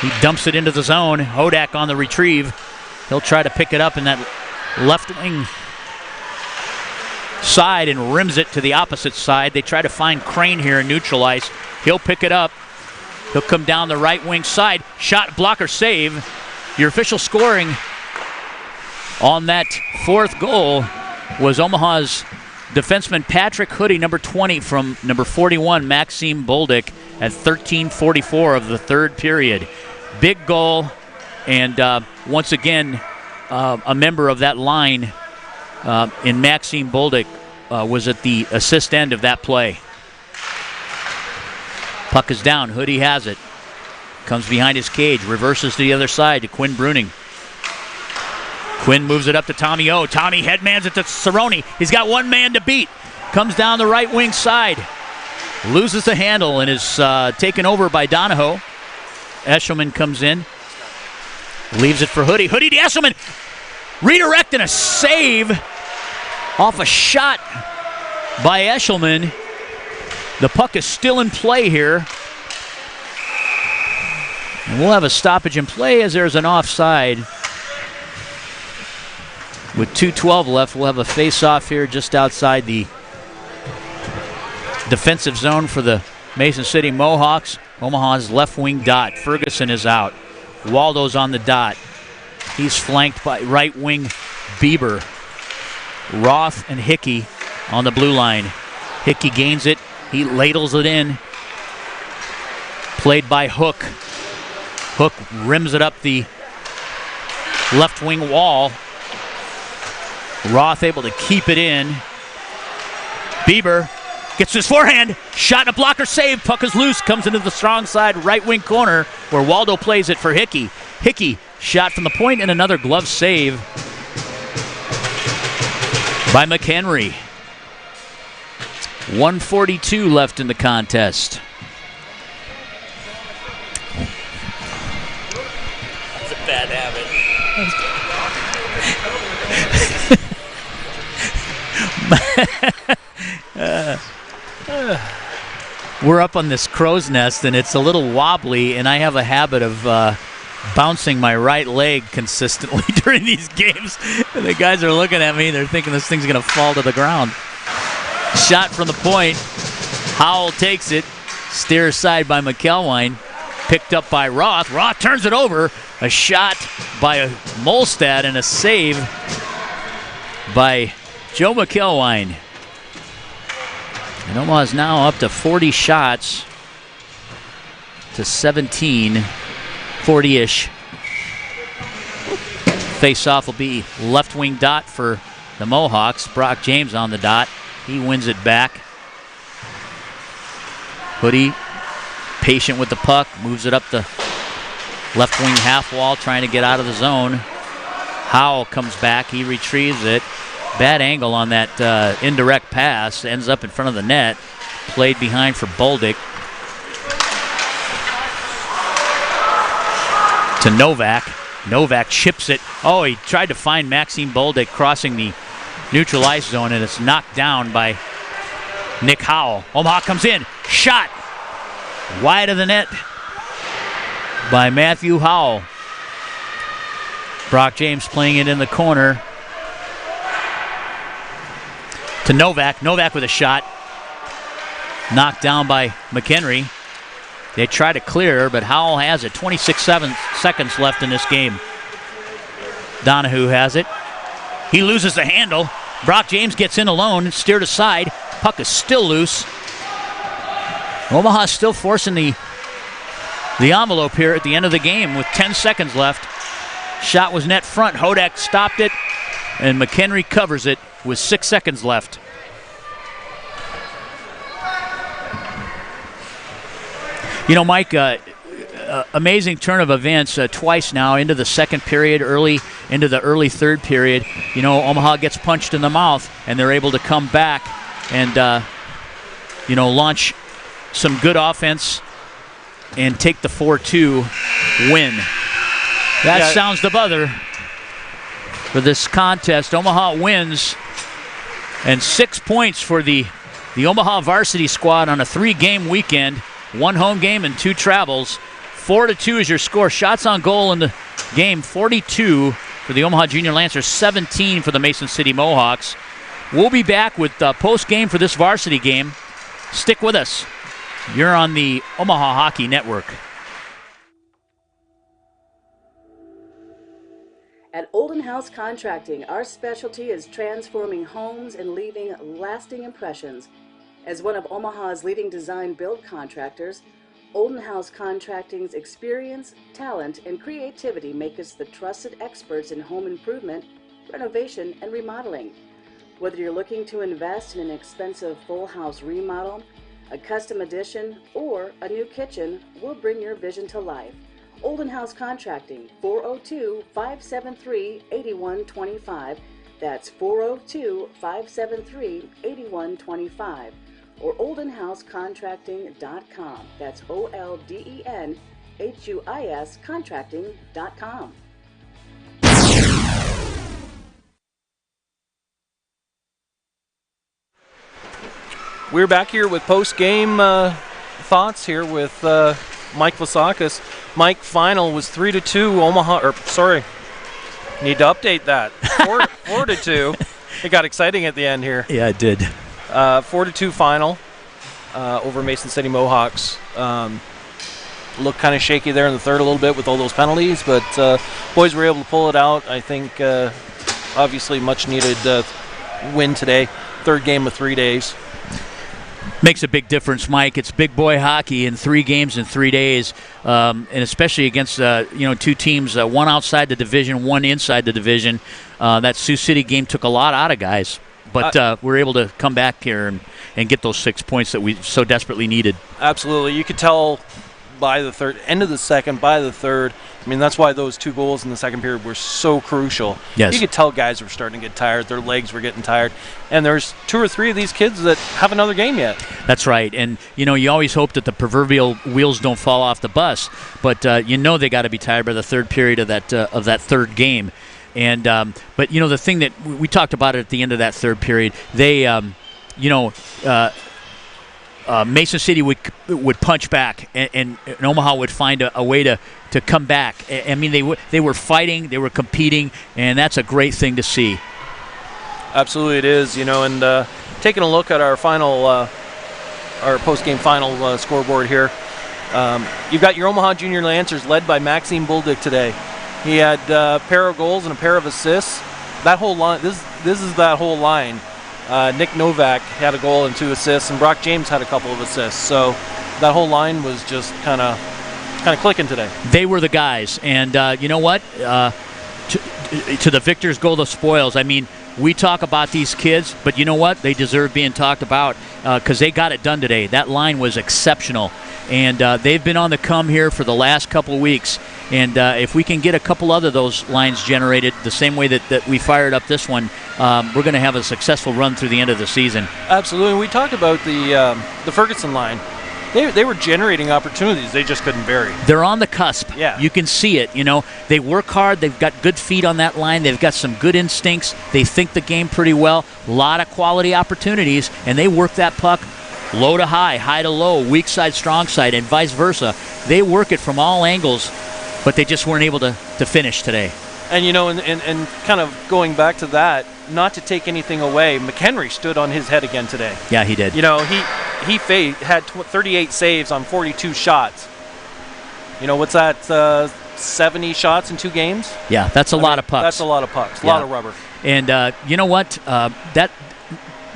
He dumps it into the zone. Hodak on the retrieve. He'll try to pick it up in that left wing side and rims it to the opposite side. They try to find Crane here in neutral ice. He'll pick it up. He'll come down the right wing side. Shot, blocker, save. Your official scoring on that fourth goal was Omaha's defenseman Patrick Hoodie, number 20, from number 41, Maxime Bolduc, at 13:44 of the third period. Big goal, and once again, a member of that line in Maxime Bolduc was at the assist end of that play. Puck is down. Hoodie has it. Comes behind his cage. Reverses to the other side to Quinn Bruning. Quinn moves it up to Tommy O. Tommy headmans it to Cerrone. He's got one man to beat. Comes down the right wing side. Loses the handle and is taken over by Donahoe. Eshelman comes in. Leaves it for Hoodie. Hoodie to Eshelman. Redirecting a save off a shot by Eshelman. The puck is still in play here. And we'll have a stoppage in play as there's an offside. With 2:12 left, we'll have a face-off here just outside the defensive zone for the Mason City Mohawks. Omaha's left wing dot. Ferguson is out. Waldo's on the dot. He's flanked by right wing Bieber. Roth and Hickey on the blue line. Hickey gains it. He ladles it in. Played by Hook. Hook rims it up the left wing wall. Roth able to keep it in. Bieber gets his forehand. Shot and a blocker save. Puck is loose. Comes into the strong side right wing corner where Waldo plays it for Hickey. Hickey shot from the point and another glove save by McHenry. 1:42 left in the contest. That's a bad habit. We're up on this crow's nest and it's a little wobbly, and I have a habit of bouncing my right leg consistently during these games. And the guys are looking at me, they're thinking this thing's going to fall to the ground. Shot from the point. Howell takes it. Steer aside by McElwine. Picked up by Roth. Roth turns it over. A shot by Molstad and a save by Joe McElwine. And Omaha is now up to 40 shots to 17, 40-ish. Face-off will be left wing dot for the Mohawks. Brock James on the dot. He wins it back. Hoodie, patient with the puck, moves it up the Left wing half wall trying to get out of the zone. Howell comes back. He retrieves it. Bad angle on that indirect pass. Ends up in front of the net. Played behind for Boldick. To Novak. Novak chips it. Oh, he tried to find Maxime Boldick crossing the neutral ice zone, and it's knocked down by Nick Howell. Omaha comes in. Shot. Wide of the net by Matthew Howell. Brock James playing it in the corner to Novak. Novak with a shot. Knocked down by McHenry. They try to clear, but Howell has it. 26 seconds left in this game. Donahue has it. He loses the handle. Brock James gets in alone, steered aside. Puck is still loose. Omaha still forcing the envelope here at the end of the game with 10 seconds left. Shot was net front. Hodak stopped it, and McHenry covers it with 6 seconds left. You know, Mike, amazing turn of events twice now into the second period, into the early third period. You know, Omaha gets punched in the mouth, and they're able to come back and, launch some good offense and take the 4-2 win. That sounds the buzzer for this contest. Omaha wins, and 6 points for the Omaha varsity squad on a 3-game weekend. 1 home game and 2 travels. 4-2 is your score. Shots on goal in the game, 42 for the Omaha Junior Lancers, 17 for the Mason City Mohawks. We'll be back with post-game for this varsity game. Stick with us. You're on the Omaha Hockey Network. At Olden House Contracting, our specialty is transforming homes and leaving lasting impressions. As one of Omaha's leading design build contractors, Olden House Contracting's experience, talent, and creativity make us the trusted experts in home improvement, renovation, and remodeling. Whether you're looking to invest in an expensive full house remodel, a custom addition, or a new kitchen, we'll bring your vision to life. Olden House Contracting, 402-573-8125. That's 402-573-8125. Or oldenhousecontracting.com. That's OLDENHUIS contracting.com. We're back here with post-game thoughts here with Mike Vlasakis. Mike, final was 3-2 Omaha, need to update that. 4-2. It got exciting at the end here. Yeah, it did. 4-2 final over Mason City Mohawks. Looked kind of shaky there in the third a little bit with all those penalties, but boys were able to pull it out. I think obviously much needed win today. Third game of 3 days. Makes a big difference, Mike. It's big boy hockey in 3 games in 3 days, and especially against 2 teams, one outside the division, one inside the division. That Sioux City game took a lot out of guys, but we're able to come back here and get those 6 points that we so desperately needed. Absolutely. You could tell by the third, end of the second, by the third. I mean, that's why those 2 goals in the second period were so crucial. Yes. You could tell guys were starting to get tired. Their legs were getting tired. And there's 2 or 3 of these kids that have another game yet. That's right. And, you always hope that the proverbial wheels don't fall off the bus. But, they got to be tired by the third period of that third game. And but, the thing that we talked about it at the end of that third period, they, Mason City would punch back, and Omaha would find a way to come back. I mean, they were fighting, they were competing, and that's a great thing to see. Absolutely, it is. And taking a look at our final, our post-game final scoreboard here, you've got your Omaha Junior Lancers led by Maxime Boldick today. He had a pair of goals and a pair of assists. That whole line, this is that whole line. Nick Novak had a goal and 2 assists, and Brock James had a couple of assists. So that whole line was just kind of clicking today. They were the guys, and you know what? To the victors go the spoils. I mean, we talk about these kids, but you know what? They deserve being talked about because they got it done today. That line was exceptional, And they've been on the come here for the last couple of weeks. And if we can get a couple other those lines generated the same way that we fired up this one, we're going to have a successful run through the end of the season. Absolutely. We talked about the Ferguson line. They were generating opportunities. They just couldn't bury. They're on the cusp. Yeah. You can see it. They work hard. They've got good feet on that line. They've got some good instincts. They think the game pretty well. A lot of quality opportunities, and they work that puck low to high, high to low, weak side, strong side, and vice versa. They work it from all angles, but they just weren't able to finish today. And, and kind of going back to that, not to take anything away, McHenry stood on his head again today. Yeah, he did. He had 38 saves on 42 shots. What's that, 70 shots in 2 games? Yeah, that's a lot of pucks. That's a lot of pucks, a lot of rubber. And you know what?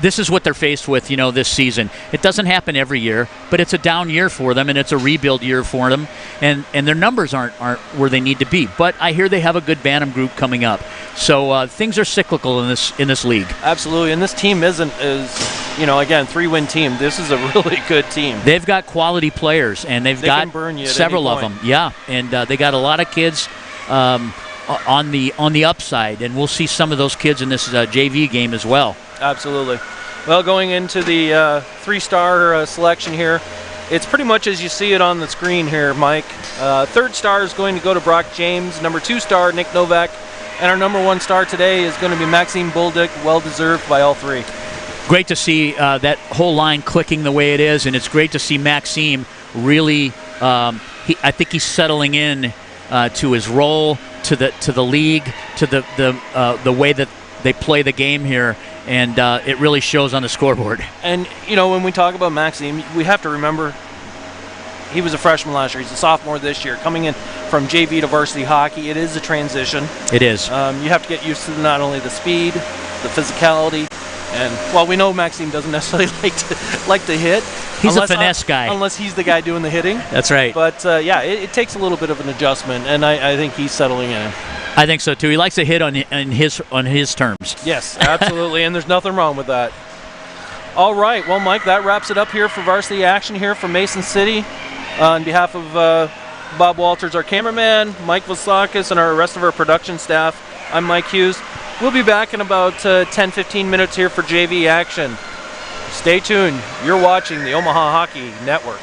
This is what they're faced with, this season. It doesn't happen every year, but it's a down year for them, and it's a rebuild year for them, and their numbers aren't where they need to be. But I hear they have a good Bantam group coming up, so things are cyclical in this league. Absolutely, and this team is again, 3-win team. This is a really good team. They've got quality players, and they got can burn you at several any of point. them. Yeah, and they got a lot of kids on the upside, and we'll see some of those kids in this JV game as well. Absolutely. Well, going into the 3-star selection here, it's pretty much as you see it on the screen here, Mike. 3rd star is going to go to Brock James. Number 2 star, Nick Novak. And our number 1 star today is going to be Maxime Buldick, well-deserved by all 3. Great to see that whole line clicking the way it is, and it's great to see Maxime really, I think he's settling in to his role, to the league, to the way that they play the game here, and it really shows on the scoreboard. And, when we talk about Maxime, we have to remember he was a freshman last year. He's a sophomore this year. Coming in from JV to varsity hockey, it is a transition. It is. You have to get used to not only the speed, the physicality, and, well, we know Maxime doesn't necessarily like to hit. He's a finesse guy. Unless he's the guy doing the hitting. That's right. But, it takes a little bit of an adjustment, and I think he's settling in. I think so too. He likes to hit on his terms. Yes, absolutely, and there's nothing wrong with that. All right, well, Mike, that wraps it up here for Varsity Action here from Mason City. On behalf of Bob Walters, our cameraman, Mike Vasakis, and our rest of our production staff, I'm Mike Hughes. We'll be back in about 10-15 minutes here for JV Action. Stay tuned. You're watching the Omaha Hockey Network.